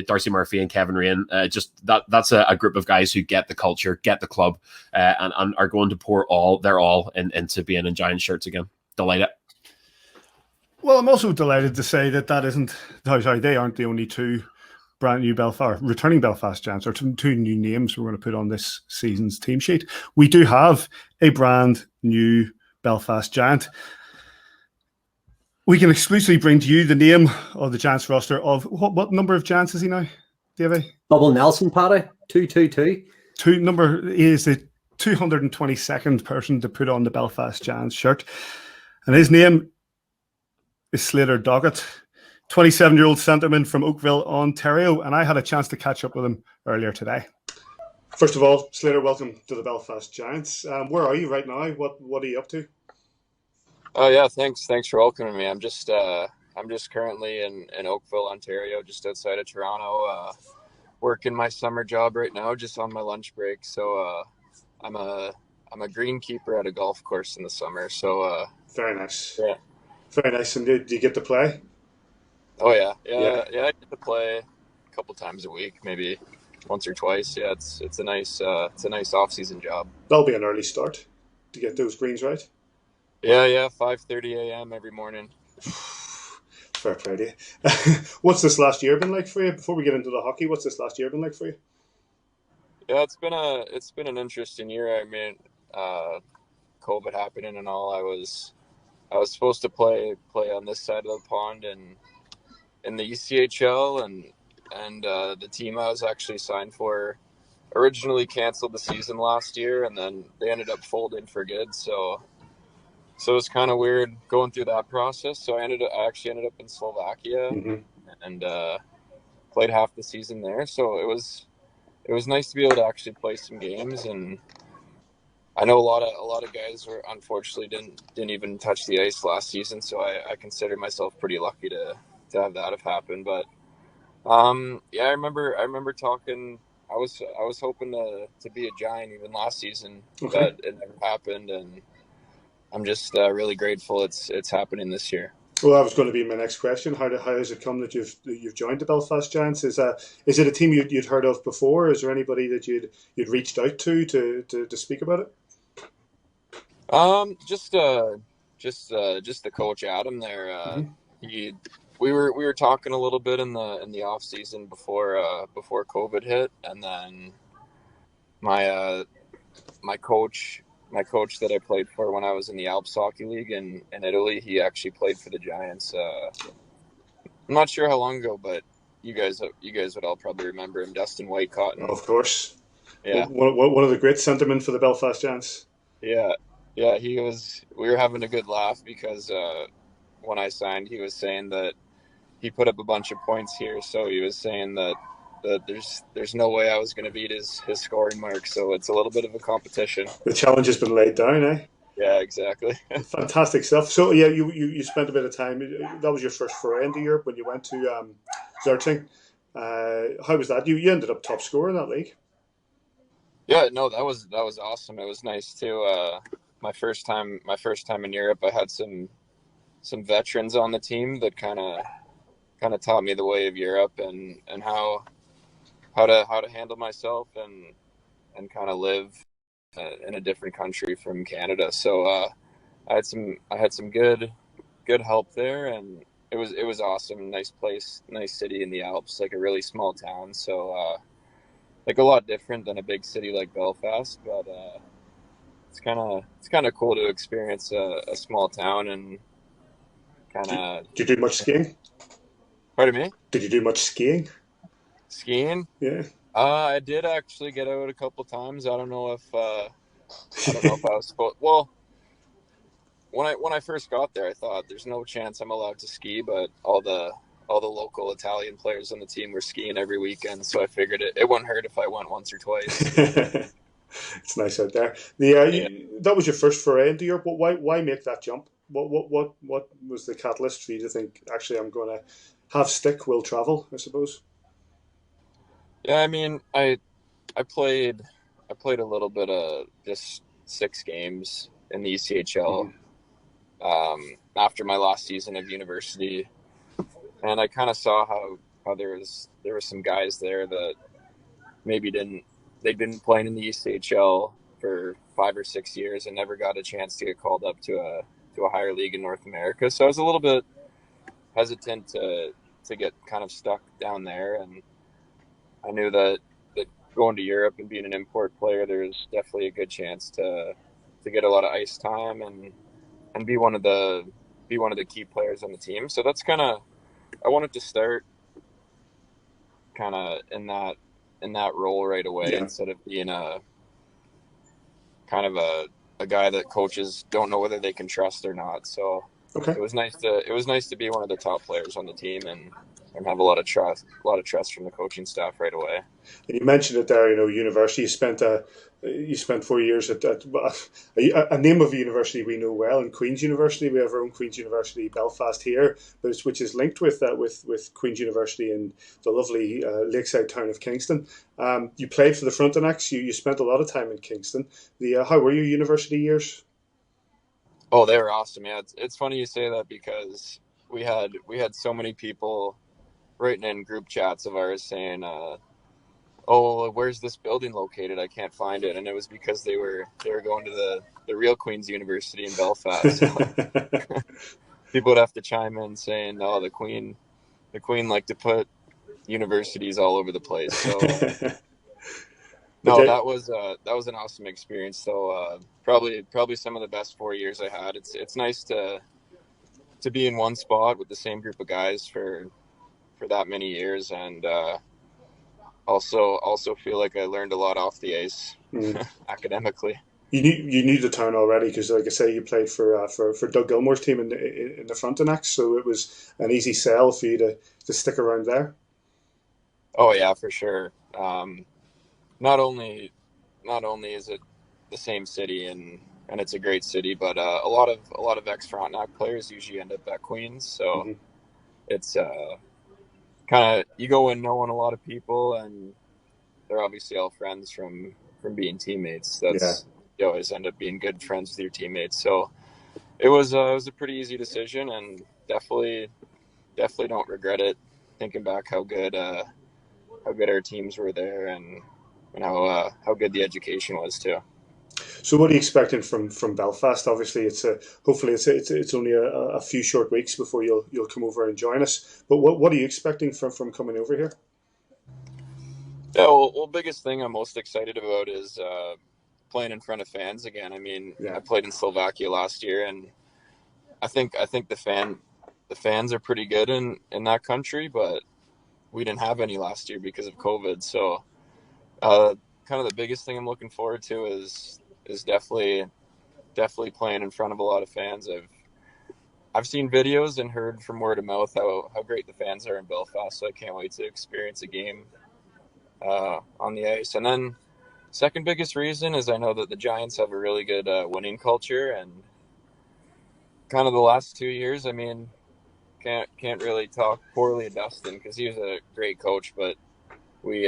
Darcy Murphy and Kevin Raine, that's a group of guys who get the culture, get the club, and are going to pour their all into being in Giant shirts again. Delighted. Well, I'm also delighted to say that they aren't the only two brand new returning Belfast Giants, or two new names we're going to put on this season's team sheet. We do have a brand new Belfast Giant. We can exclusively bring to you the name of the Giants roster of what number of Giants is he now, Davy? Double Nelson, Paddy, 222. He is the 222nd person to put on the Belfast Giants shirt, and his name is Slater Doggett, 27-year-old centerman from Oakville, Ontario, and I had a chance to catch up with him earlier today. First of all, Slater, welcome to the Belfast Giants. Where are you right now? What are you up to? Oh yeah, thanks for welcoming me. I'm just currently in Oakville, Ontario, just outside of Toronto, working my summer job right now, just on my lunch break. So I'm a greenkeeper at a golf course in the summer. So very nice. Yeah. Very nice. And do you get to play? Oh yeah. I get to play a couple times a week, maybe once or twice. Yeah, it's a nice off-season job. That'll be an early start to get those greens right. Yeah, 5:30 a.m. every morning. Fair play to you. What's this last year been like for you? Before we get into the hockey, what's this last year been like for you? Yeah, it's been an interesting year. I mean, COVID happening and all. I was supposed to play on this side of the pond and in the ECHL, and the team I was actually signed for originally canceled the season last year, and then they ended up folding for good. So it was kind of weird going through that process. So I actually ended up in Slovakia and played half the season there. So it was nice to be able to actually play some games, and I know a lot of guys were unfortunately didn't even touch the ice last season, so I consider myself pretty lucky to have that have happened. But I remember talking. I was hoping to be a Giant even last season, but it never happened. And I'm just really grateful it's happening this year. Well, that was going to be my next question. How has it come that you've joined the Belfast Giants? Is it a team you'd heard of before? Is there anybody that you'd reached out to speak about it? Just the coach Adam there. We were talking a little bit in the off season before COVID hit, and then my coach that I played for when I was in the Alps Hockey League in Italy, he actually played for the Giants. I'm not sure how long ago, but you guys would all probably remember him, Dustin Whitecotton. Of course. Yeah. One of the great sentiment for the Belfast Giants. Yeah. He was. We were having a good laugh because when I signed, he was saying that he put up a bunch of points here, so he was saying that there's no way I was going to beat his scoring mark. So it's a little bit of a competition. The challenge has been laid down, eh? Yeah, exactly. Fantastic stuff. So yeah, you spent a bit of time. That was your first foray into Europe when you went to Zerting. How was that? You ended up top scorer in that league. Yeah, no, that was awesome. It was nice too. My first time in Europe, I had some veterans on the team that kind of taught me the way of Europe and how to handle myself and kind of live in a different country from Canada. So I had some good help there, and it was awesome. Nice place, nice city in the Alps, like a really small town. So like a lot different than a big city like Belfast, but it's kind of cool to experience a small town and kind of. Did you do much skiing? Pardon me? Did you do much skiing? Skiing? Yeah. I did actually get out a couple times. I don't know if I was supposed. Well, when I first got there, I thought there's no chance I'm allowed to ski, but all the local Italian players on the team were skiing every weekend, so I figured it wouldn't hurt if I went once or twice. It's nice out there. That was your first foray into Europe. Why make that jump? What was the catalyst for you to think, actually, I'm going to have stick, will travel, I suppose? Yeah, I mean, I played a little bit of just 6 games in the ECHL after my last season of university, and I kind of saw how there were some guys there that maybe they'd been playing in the ECHL for 5 or 6 years and never got a chance to get called up to a higher league in North America. So I was a little bit hesitant to get kind of stuck down there, and I knew that going to Europe and being an import player, there's definitely a good chance to get a lot of ice time and be one of the key players on the team. So that's kind of, I wanted to start kind of in that role right away, instead of being a kind of a guy that coaches don't know whether they can trust or not. So it was nice to be one of the top players on the team and have a lot of trust from the coaching staff right away. And you mentioned it there, university. You spent 4 years at a name of a university we know well, in Queen's University. We have our own Queen's University Belfast here, which is linked with Queen's University in the lovely lakeside town of Kingston. You played for the Frontenacs. You spent a lot of time in Kingston. How were your university years? Oh, they were awesome. Yeah, it's funny you say that, because we had so many people writing in group chats of ours saying, "Oh, where's this building located? I can't find it." And it was because they were going to the real Queen's University in Belfast. So people would have to chime in saying, "Oh, the Queen liked to put universities all over the place." So no, that was an awesome experience. So probably some of the best 4 years I had. It's nice to be in one spot with the same group of guys for that many years, and also feel like I learned a lot off the ice academically. You knew the town already, because, like I say, you played for Doug Gilmore's team in the Frontenacs, so it was an easy sell for you to stick around there. Oh yeah, for sure. Not only is it the same city and it's a great city, but a lot of ex-Frontenac players usually end up at Queen's, so it's kind of, you go in knowing a lot of people, and they're obviously all friends from being teammates. You always end up being good friends with your teammates. So it was a pretty easy decision, and definitely don't regret it. Thinking back how good our teams were there, and how good the education was too. So, what are you expecting from Belfast? Obviously, hopefully it's only a few short weeks before you'll come over and join us. But what are you expecting from coming over here? Yeah, well, biggest thing I'm most excited about is playing in front of fans again. I mean, I played in Slovakia last year, and I think the fans are pretty good in that country, but we didn't have any last year because of COVID. So, kind of the biggest thing I'm looking forward to is definitely playing in front of a lot of fans. I've seen videos and heard from word of mouth how great the fans are in Belfast. So I can't wait to experience a game on the ice. And then second biggest reason is I know that the Giants have a really good winning culture, and kind of the last 2 years, I mean, can't really talk poorly of Dustin because he was a great coach, but we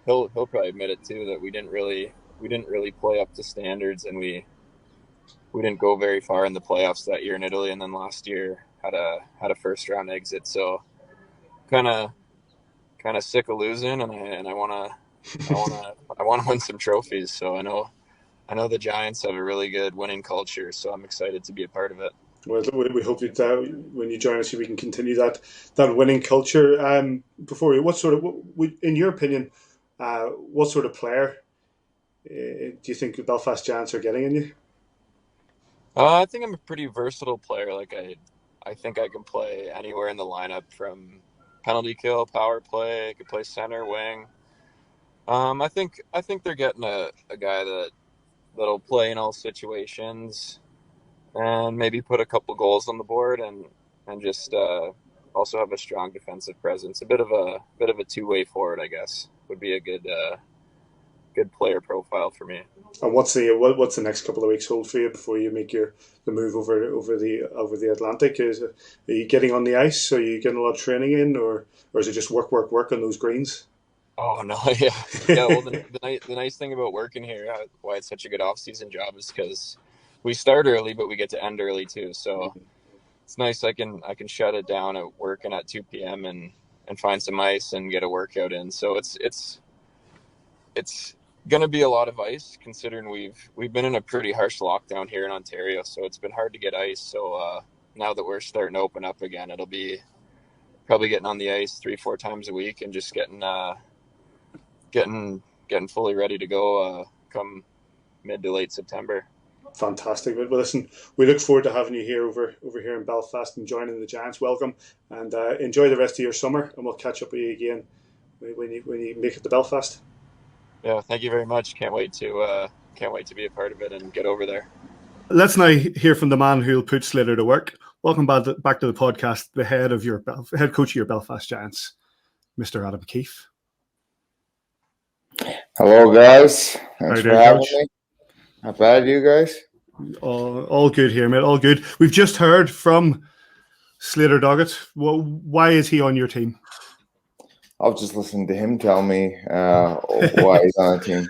he'll probably admit it too that we didn't really play up to standards, and we didn't go very far in the playoffs that year in Italy, and then last year had a first round exit. So kind of sick of losing, and I want to win some trophies. So I know the Giants have a really good winning culture, so I'm excited to be a part of it. Well, we hope that when you join us, we can continue that winning culture. Before you, in your opinion, what sort of player do you think the Belfast Giants are getting in you? I think I'm a pretty versatile player. Like I think I can play anywhere in the lineup, from penalty kill, power play. I could play center, wing. I think they're getting a guy that'll play in all situations, and maybe put a couple goals on the board, and just also have a strong defensive presence. A bit of a two-way forward, I guess, would be a good player profile for me. And what's the next couple of weeks hold for you before you make the move over the Atlantic? Are you getting on the ice? Are you getting a lot of training in, or is it just work on those greens? Oh no, yeah. Well, the nice thing about working here, why it's such a good off-season job, is because we start early, but we get to end early too. So it's nice. I can shut it down at work and at 2 p.m. and find some ice and get a workout in. So it's going to be a lot of ice, considering we've been in a pretty harsh lockdown here in Ontario. So it's been hard to get ice. So now that we're starting to open up again, it'll be probably getting on the ice 3-4 times a week and just getting fully ready to go come mid to late September. Fantastic. Well, listen, we look forward to having you here over here in Belfast and joining the Giants. Welcome, and enjoy the rest of your summer, and we'll catch up with you again when you make it to Belfast. Yeah, thank you very much. Can't wait to be a part of it and get over there. Let's now hear from the man who'll put Slater to work. Welcome back to the podcast, the head coach of your Belfast Giants, Mr. Adam Keefe. Hello, guys. Thanks for having me. Not bad, you guys? All good here, mate. All good. We've just heard from Slater Doggett. Well, why is he on your team? I'll just listen to him tell me why he's on the team.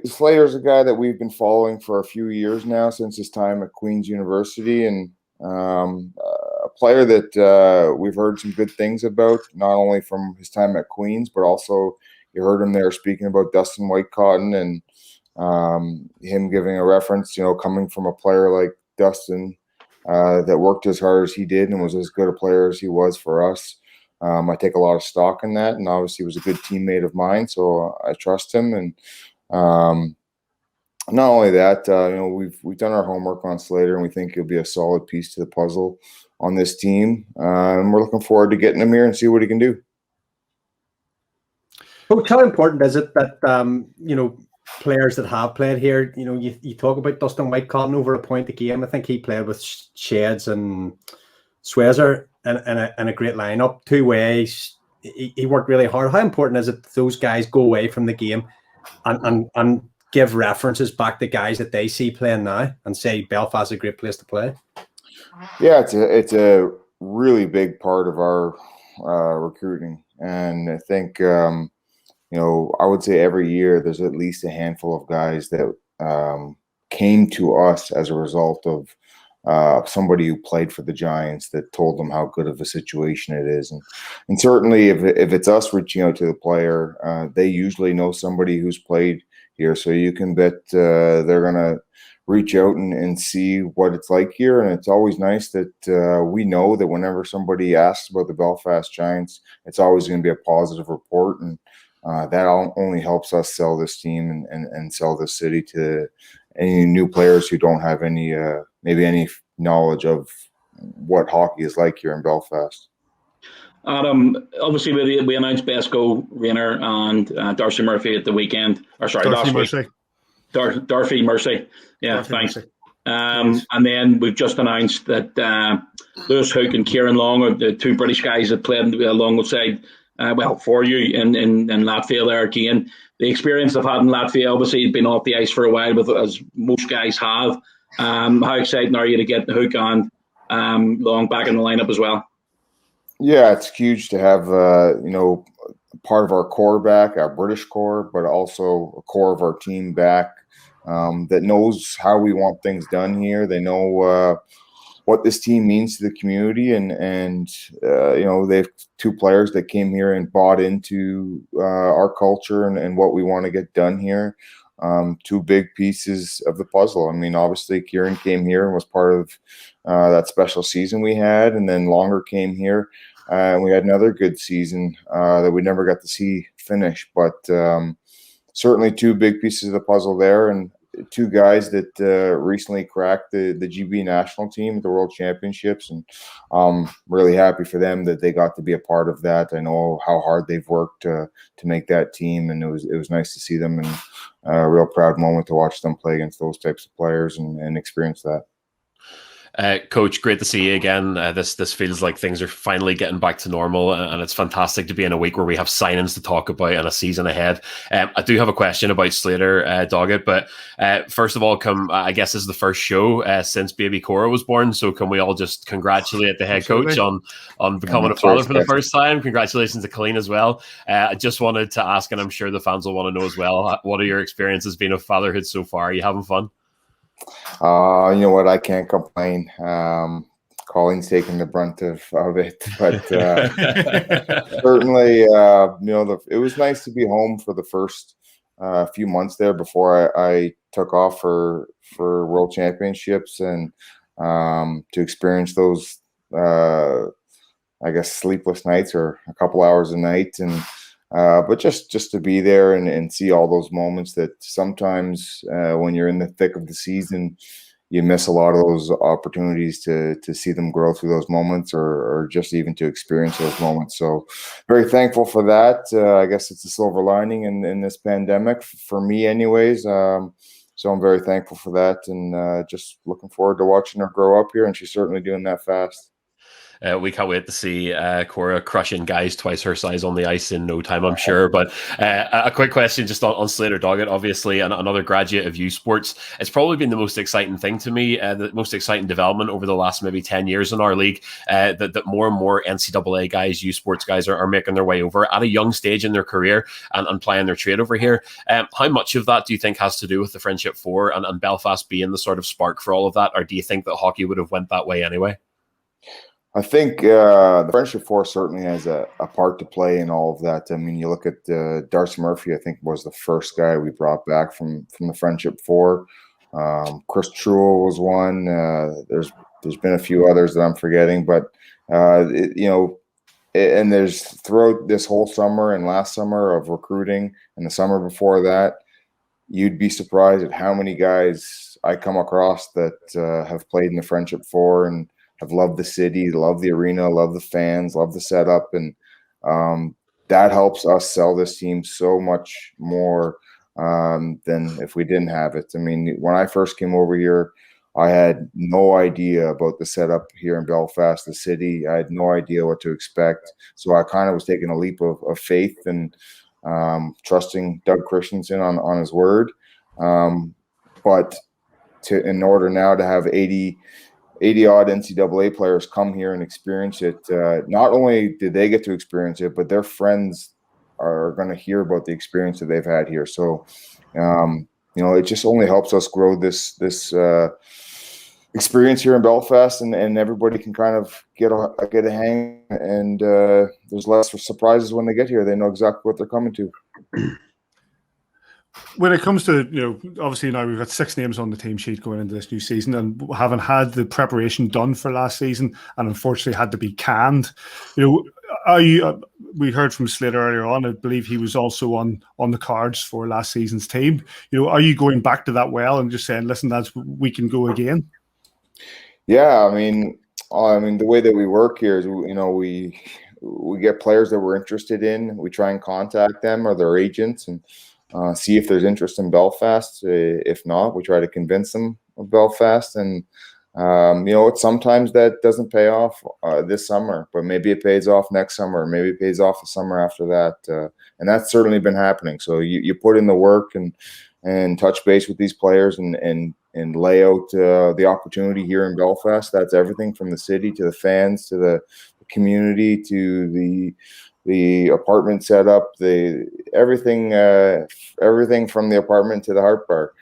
Slater's a guy that we've been following for a few years now, since his time at Queen's University, and a player that we've heard some good things about, not only from his time at Queen's, but also you heard him there speaking about Dustin Whitecotton, and him giving a reference, coming from a player like Dustin that worked as hard as he did and was as good a player as he was for us. I take a lot of stock in that, and obviously he was a good teammate of mine, so I trust him. And not only that, we've done our homework on Slater, and we think he'll be a solid piece to the puzzle on this team. And we're looking forward to getting him here and see what he can do. Coach, how important is it that players that have played here, you talk about Dustin Whitecotton over a point a game. I think he played with Sheds and Swezer in a great lineup, two ways. He worked really hard. How important is it that those guys go away from the game and give references back to guys that they see playing now and say Belfast is a great place to play? Yeah, it's a really big part of our recruiting, and I think I would say every year there's at least a handful of guys that came to us as a result of somebody who played for the Giants that told them how good of a situation it is. And certainly if it's us reaching out to the player, they usually know somebody who's played here. So you can bet they're going to reach out and see what it's like here. And it's always nice that we know that whenever somebody asks about the Belfast Giants, it's always going to be a positive report. And that only helps us sell this team and sell this city to any new players who don't have any maybe any knowledge of what hockey is like here in Belfast. Adam, obviously we announced Besco, Rainer, and Darcy Murphy at the weekend. Or sorry, Darcy Murphy. Darcy Murphy. Yeah, Darcy thanks. Murphy. And then we've just announced that Lewis Hook and Kieran Long are the two British guys that played alongside, for you in Latvia there again. The experience I've had in Latvia, obviously, has been off the ice for a while, but as most guys have. How exciting are you to get the Hook and Long back in the lineup as well? Yeah, it's huge to have part of our core back, our British core, but also a core of our team back that knows how we want things done here. They know what this team means to the community, and they have two players that came here and bought into our culture and what we want to get done here. Two big pieces of the puzzle. I mean, obviously, Kieran came here and was part of that special season we had, and then Longer came here, and we had another good season that we never got to see finish. But certainly two big pieces of the puzzle there, and two guys that recently cracked the GB national team at the World Championships, and I'm really happy for them that they got to be a part of that. I know how hard they've worked to make that team, and it was nice to see them, and a real proud moment to watch them play against those types of players and experience that. Coach, great to see you again. This feels like things are finally getting back to normal, and it's fantastic to be in a week where we have signings to talk about and a season ahead. I do have a question about Slater, Doggett, but first of all, I guess this is the first show since baby Cora was born, so can we all just congratulate the head coach on becoming a father for the first time? Congratulations to Colleen as well. I just wanted to ask, and I'm sure the fans will want to know as well, what are your experiences being of fatherhood so far? Are you having fun? You know what? I can't complain. Colleen's taking the brunt of it, but certainly, it was nice to be home for the first few months there before I took off for World Championships, and to experience those, I guess, sleepless nights or a couple hours a night, and but just to be there and see all those moments that sometimes when you're in the thick of the season, you miss a lot of those opportunities to see them grow through those moments, or just even to experience those moments. So very thankful for that. I guess it's a silver lining in this pandemic for me anyways. So I'm very thankful for that, and just looking forward to watching her grow up here, and she's certainly doing that fast. We can't wait to see Cora crushing guys twice her size on the ice in no time, I'm sure. But a quick question just on Slater Doggett, obviously, and another graduate of U Sports. It's probably been the most exciting thing to me, the most exciting development over the last maybe 10 years in our league, that more and more NCAA guys, U Sports guys are making their way over at a young stage in their career and playing their trade over here. How much of that do you think has to do with the Friendship Four and Belfast being the sort of spark for all of that? Or do you think that hockey would have went that way anyway? I think the Friendship Four certainly has a part to play in all of that. I mean, you look at Darcy Murphy, I think was the first guy we brought back from the Friendship Four. Chris Truel was one. There's been a few others that I'm forgetting, but and there's throughout this whole summer and last summer of recruiting and the summer before that, you'd be surprised at how many guys I come across that have played in the Friendship Four and have loved the city, love the arena, love the fans, love the setup, and that helps us sell this team so much more than if we didn't have it. I mean, when I first came over here, I had no idea about the setup here in Belfast, the city. I had no idea what to expect. So I kind of was taking a leap of faith and trusting Doug Christensen on his word. But in order now to have 80 odd NCAA players come here and experience it, not only did they get to experience it, but their friends are going to hear about the experience that they've had here. So it just only helps us grow this experience here in Belfast, and everybody can kind of get a hang, and there's less surprises when they get here. They know exactly what they're coming to. When it comes to, obviously now we've got 6 names on the team sheet going into this new season, and haven't had the preparation done for last season, and unfortunately had to be canned. We heard from Slater earlier on. I believe he was also on the cards for last season's team. Are you going back to that well and just saying, listen, we can go again? Yeah, I mean, the way that we work here is, we get players that we're interested in. We try and contact them or their agents and see if there's interest in Belfast. If not, we try to convince them of Belfast. And sometimes that doesn't pay off this summer, but maybe it pays off next summer. Maybe it pays off the summer after that, and that's certainly been happening. So you put in the work and touch base with these players and lay out the opportunity here in Belfast. That's everything from the city to the fans to the community to the apartment setup, everything from the apartment to the Heart Bar.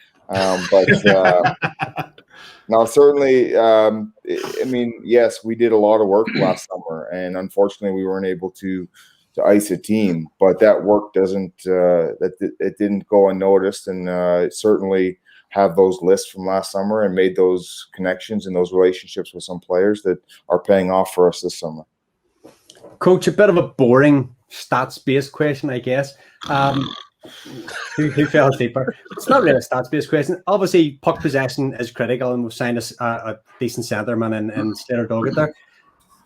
Now, certainly, yes, we did a lot of work last summer, and unfortunately, we weren't able to ice a team. But that work it didn't go unnoticed, and certainly have those lists from last summer and made those connections and those relationships with some players that are paying off for us this summer. Coach, a bit of a boring stats-based question, I guess. Who fell deeper? It's not really a stats-based question. Obviously, puck possession is critical, and we've signed a decent centerman and Slater Doggett there.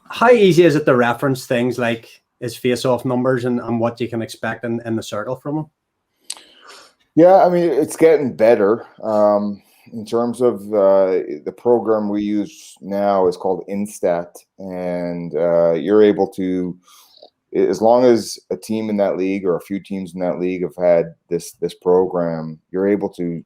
How easy is it to reference things like his face-off numbers and what you can expect in the circle from him? Yeah, it's getting better. In terms of the program we use now is called Instat, and you're able to, as long as a team in that league or a few teams in that league have had this program, you're able to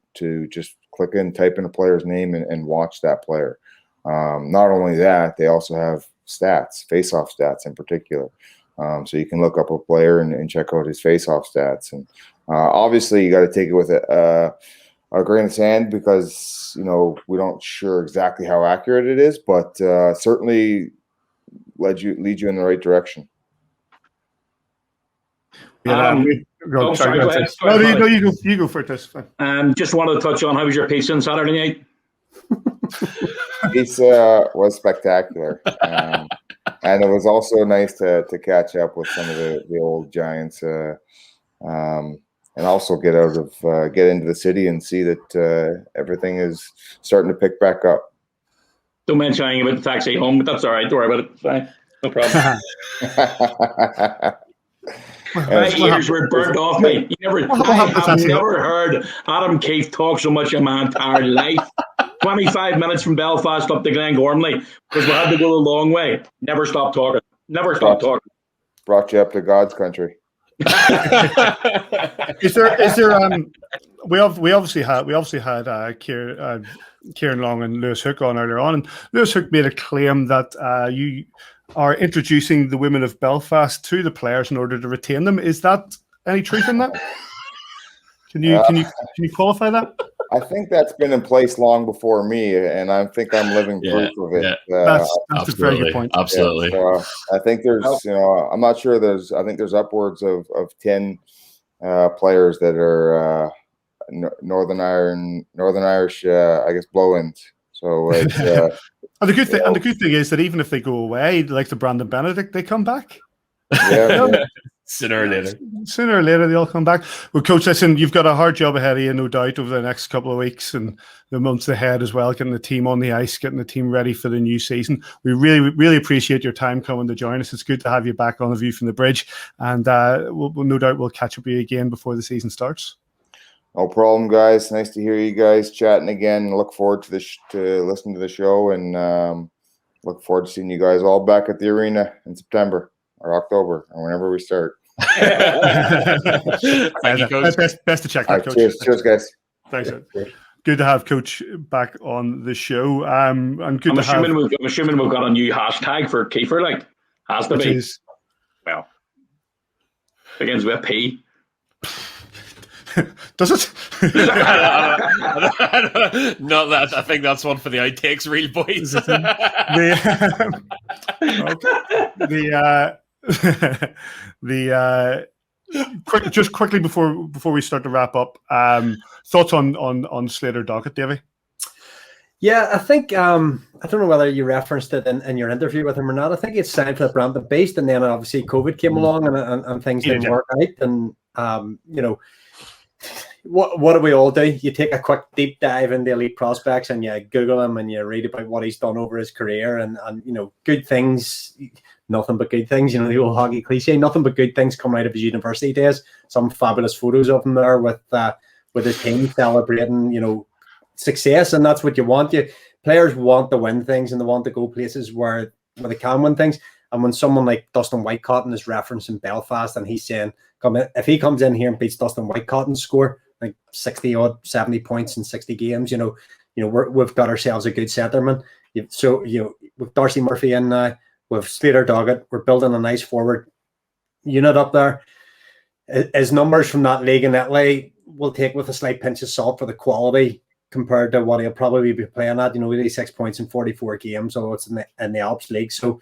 just click in, type in a player's name, and watch that player. Not only that, they also have stats, face-off stats in particular. So you can look up a player and check out his face-off stats. And obviously, you got to take it with a grain of sand because we don't sure exactly how accurate it is, but certainly lead you in the right direction. Yeah, go ahead. No, you go for it. This just wanted to touch on how was your pizza on Saturday night? Pizza was spectacular, and it was also nice to catch up with some of the old Giants, and also get into the city and see that everything is starting to pick back up. Don't mention anything about the taxi home, but that's all right. Don't worry about it. Fine. No problem. My ears were burnt off me. I have never heard Adam Keefe talk so much in my entire life. 25 minutes from Belfast up to Glengormley because we had to go the long way. Never stopped talking. Brought you up to God's country. Is there we obviously had Kieran Long and Lewis Hook on earlier on, and Lewis Hook made a claim that you are introducing the women of Belfast to the players in order to retain them. Is that any truth in that? Can you qualify that? I think that's been in place long before me, and I think I'm living proof of it. That's a very good point. Absolutely. Yeah, so I think there's, I'm not sure. I think there's upwards of 10 players that are Northern Irish, I guess, blow-ins. So it's, and the good thing is that even if they go away, like the Brandon Benedict, they come back. Yeah. Sooner or later, they all come back. Well, Coach, listen, you've got a hard job ahead of you, no doubt, over the next couple of weeks and the months ahead as well, getting the team on the ice, getting the team ready for the new season. We really, really appreciate your time coming to join us. It's good to have you back on The View from the Bridge, and we'll no doubt we'll catch up with you again before the season starts. No problem, guys. Nice to hear you guys chatting again. Look forward to listening to the show, and look forward to seeing you guys all back at the arena in September or October or whenever we start. Thank you, Coach. Best to check that, Coach. Cheers, guys. Thanks. Good to have Coach back on the show. And good I'm assuming we've got a new hashtag for Kiefer, like has to be. Well, begins with a P. Does it? No, I think that's one for the outtakes, real boys. Just quickly before we start to wrap up, thoughts on Slater Doggett, Davy? Yeah, I think I don't know whether you referenced it in your interview with him or not. I think it's signed for the Brampton based, and then obviously COVID came along and things didn't work out. And what do we all do? You take a quick deep dive into elite prospects and you Google him and you read about what he's done over his career and good things, nothing but good things. The old hockey cliche, nothing but good things come out of his university days. Some fabulous photos of him there with his team celebrating, success, and that's what you want. Players want to win things and they want to go places where they can win things. And when someone like Dustin Whitecotton is referencing Belfast and he's saying, if he comes in here and beats Dustin Whitecotton's score, like 70 points in 60 games, we've got ourselves a good centerman. So with Darcy Murphy in now, with Slater Doggett, we're building a nice forward unit up there. His numbers from that league in Italy will take with a slight pinch of salt for the quality compared to what he'll probably be playing at. 86 points in 44 games, so it's in the Alps League. So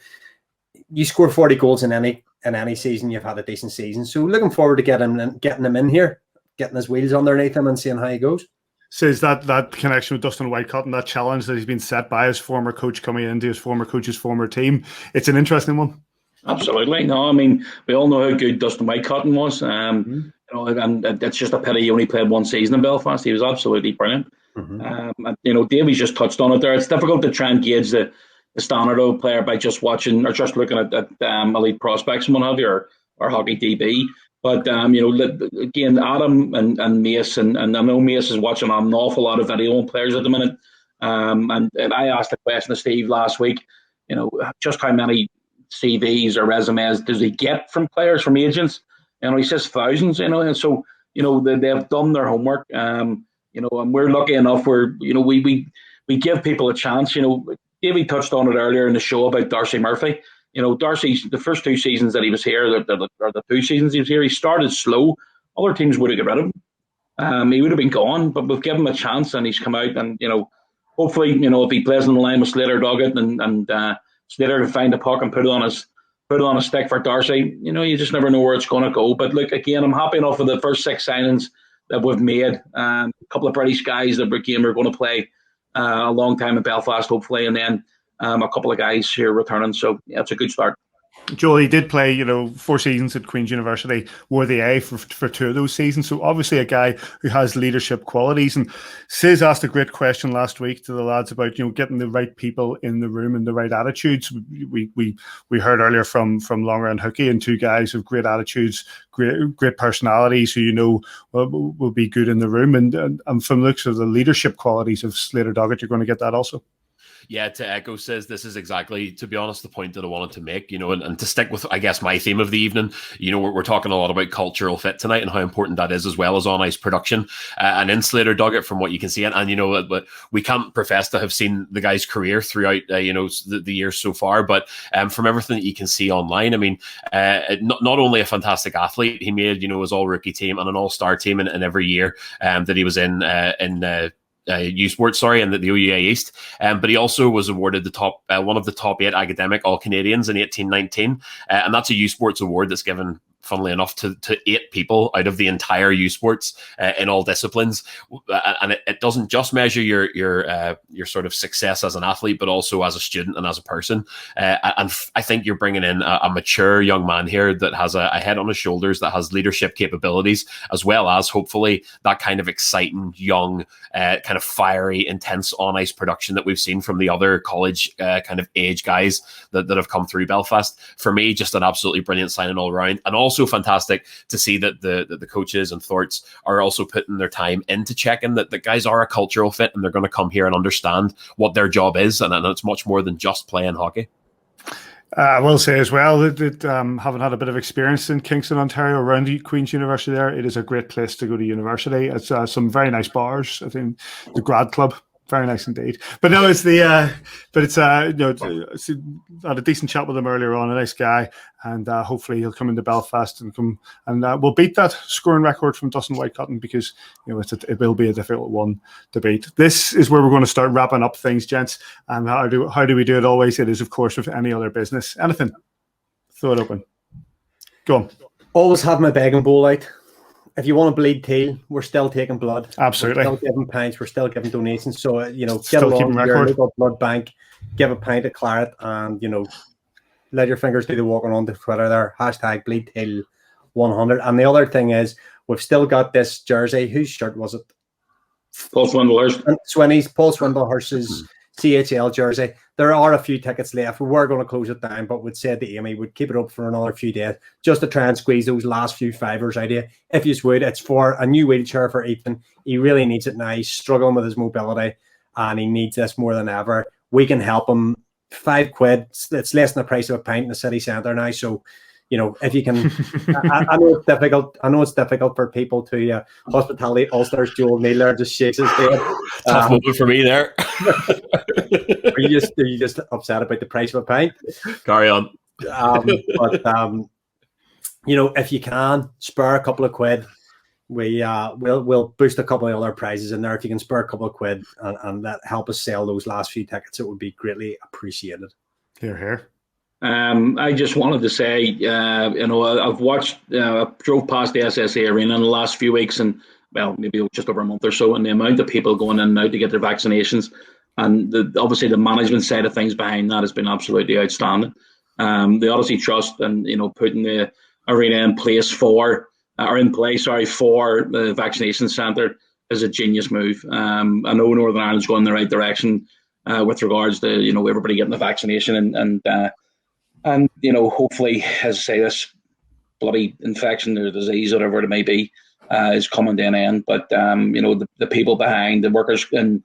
you score 40 goals in any season, you've had a decent season. So looking forward to getting him in here, getting his wheels underneath him and seeing how he goes. So is that connection with Dustin Whitecotton, that challenge that he's been set by his former coach coming into his former coach's former team, it's an interesting one. Absolutely. No, I mean, we all know how good Dustin Whitecotton was. And it's just a pity he only played one season in Belfast. He was absolutely brilliant. Davy's just touched on it there. It's difficult to try and gauge the standard of a player by just watching or just looking at elite prospects and what have you, or hockey DB. But again, Adam and Mace, and I know Mace is watching an awful lot of video on players at the minute. And I asked the question to Steve last week, just how many CVs or resumes does he get from players, from agents? He says thousands. And so they've done their homework. And we're lucky enough where we give people a chance. Davey touched on it earlier in the show about Darcy Murphy. Darcy, the first two seasons that he was here, or the 2 seasons he was here, he started slow. Other teams would have got rid of him. He would have been gone, but we've given him a chance, and he's come out. And hopefully, if he plays in the line with Slater Doggett and Slater can find a puck and put it on a stick for Darcy, you just never know where it's going to go. But look, again, I'm happy enough with the first 6 signings that we've made. A couple of British guys that are going to play a long time in Belfast, hopefully, and then a couple of guys here returning. So yeah, it's a good start. Joel, he did play, 4 seasons at Queen's University, wore the A for 2 of those seasons. So obviously a guy who has leadership qualities. And Sis asked a great question last week to the lads about, getting the right people in the room and the right attitudes. We heard earlier from Longer and Hookie, and 2 guys with great attitudes, great personalities who will be good in the room. And from the looks of the leadership qualities of Slater Doggett, you're going to get that also. Yeah, to echo Says, this is exactly, to be honest, the point that I wanted to make, and to stick with, I guess, my theme of the evening. We're talking a lot about cultural fit tonight and how important that is, as well as on-ice production. And in Slater Doggett, from what you can see, and but we can't profess to have seen the guy's career throughout, the years so far, but from everything that you can see online, I mean, not only a fantastic athlete, he made, his all-rookie team and an all-star team in every year that he was in U Sports, and the OUA East. But he also was awarded the top one of the top 8 academic All-Canadians in 1819. And that's a U Sports award that's given, funnily enough, to 8 people out of the entire U Sports in all disciplines. And it doesn't just measure your sort of success as an athlete, but also as a student and as a person. And I think you're bringing in a mature young man here that has a head on his shoulders, that has leadership capabilities, as well as hopefully that kind of exciting, young, kind of fiery, intense on-ice production that we've seen from the other college kind of age guys that have come through Belfast. For me, just an absolutely brilliant signing all around. And also fantastic to see that the coaches and Thorts are also putting their time into checking that the guys are a cultural fit and they're going to come here and understand what their job is, and it's much more than just playing hockey. I will say as well that having had a bit of experience in Kingston, Ontario, around the Queen's University there, it is a great place to go to university. It's some very nice bars. I think the Grad Club Very nice indeed. But no, it's the it's had a decent chat with him earlier on. A nice guy, and hopefully he'll come into Belfast and we'll beat that scoring record from Dustin Whitecotton, because it will be a difficult one to beat. This is where we're going to start wrapping up things, gents. And how do we do it always? It is, of course, with any other business. Anything, throw it open. Go on. Always have my begging bowl out. If you want to bleed teal, we're still taking blood. Absolutely. We're still giving pints. We're still giving donations. So, get Still along keeping to your record. local blood bank, give a pint of claret, and, let your fingers do the walking on to Twitter there. #BleedTeal100. And the other thing is, we've still got this jersey. Whose shirt was it? Paul Swindlehurst. Swinny's, Paul Swindlehurst's CHL jersey. There are a few tickets left. We were going to close it down, but we'd said to Amy we'd keep it up for another few days just to try and squeeze those last few fivers out of you. If you would, it's for a new wheelchair for Ethan. He really needs it now. He's struggling with his mobility and he needs this more than ever. We can help him. £5. It's less than the price of a pint in the city centre now. So, if you can, I know it's difficult. I know it's difficult for people to hospitality. Ulster's Joel Miller just shakes his head. Tough moment for me there. Are you just upset about the price of a pint? Carry on. If you can spare a couple of quid, we'll boost a couple of other prizes in there. If you can spare a couple of quid and that help us sell those last few tickets, it would be greatly appreciated. Here. I just wanted to say, I've watched, I drove past the SSA Arena in the last few weeks, and maybe just over a month or so, and the amount of people going in and out to get their vaccinations, and obviously the management side of things behind that has been absolutely outstanding. The Odyssey Trust and putting the arena in place for the vaccination centre is a genius move. I know Northern Ireland's going in the right direction with regards to everybody getting the vaccination and hopefully, as I say, this bloody infection or disease, whatever it may be, is coming to an end. But the people behind the workers and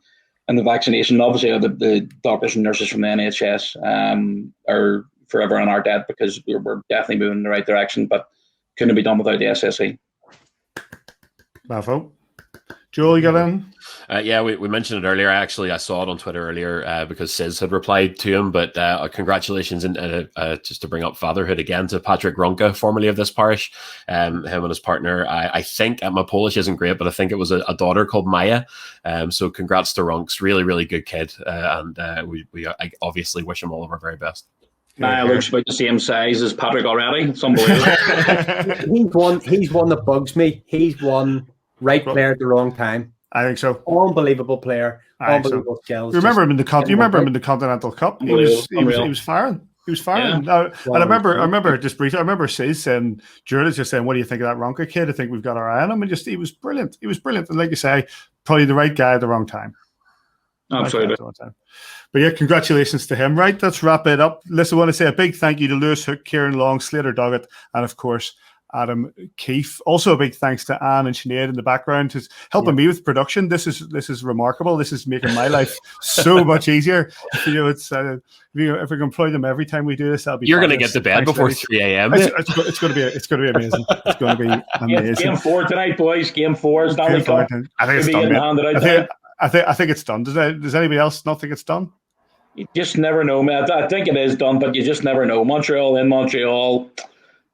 the vaccination, obviously, the doctors and nurses from the NHS are forever on our debt, because we're definitely moving in the right direction. But couldn't be done without the SSE. Bravo. Joel, you got in? We mentioned it earlier. I saw it on Twitter earlier because Sis had replied to him. But congratulations, and just to bring up fatherhood again, to Patrick Ronka, formerly of this parish. Him and his partner. I think my Polish isn't great, but I think it was a daughter called Maya. So congrats to Ronks. Really, really good kid. We obviously wish him all of our very best. Looks about the same size as Patrick already. It's unbelievable. He's one that bugs me. He's one right player at the wrong time. I think so. Unbelievable player. Unbelievable skills. You remember him in the Continental Cup? He was firing. He was firing. Yeah. And I remember just briefly. I remember Sis and Jurda's just saying, "What do you think of that Ronka kid? I think we've got our eye on him." And he was brilliant. He was brilliant. And like you say, probably the right guy at the wrong time. Absolutely. But yeah, congratulations to him. Right, let's wrap it up. Listen, I want to say a big thank you to Lewis Hook, Kieran Long, Slater Doggett, and of course Adam Keefe. Also a big thanks to Anne and Sinead in the background who's helping me with production. This is remarkable. This is making my life so much easier. It's if we can employ them every time we do this, that'll be. You're going to get to bed before 3 a.m. It's going to be amazing. It's going to be amazing. Game 4 tonight, boys. Game 4 Stanley Cup. I think it's done. I think it's done. Does anybody else not think it's done? You just never know, man. I think it is done, but you just never know. Montreal in Montreal,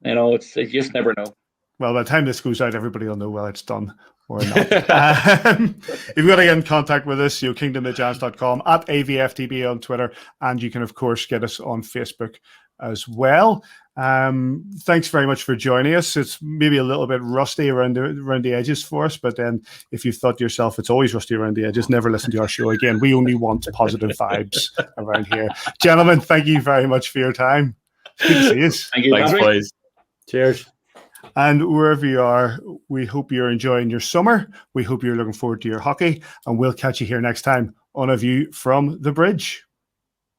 you just never know. Well, by the time this goes out, everybody will know whether it's done or not. If you want to get in contact with us, kingdomofgiants.com, at AVFTB on Twitter, and you can, of course, get us on Facebook as well. Thanks very much for joining us. It's maybe a little bit rusty around the edges for us, but then if you thought to yourself it's always rusty around the edges, never listen to our show again. We only want positive vibes around here. Gentlemen, thank you very much for your time. Good to see you. Thank you. Thanks, boys. Cheers. And wherever you are, we hope you're enjoying your summer. We hope you're looking forward to your hockey, and we'll catch you here next time on A View from the Bridge.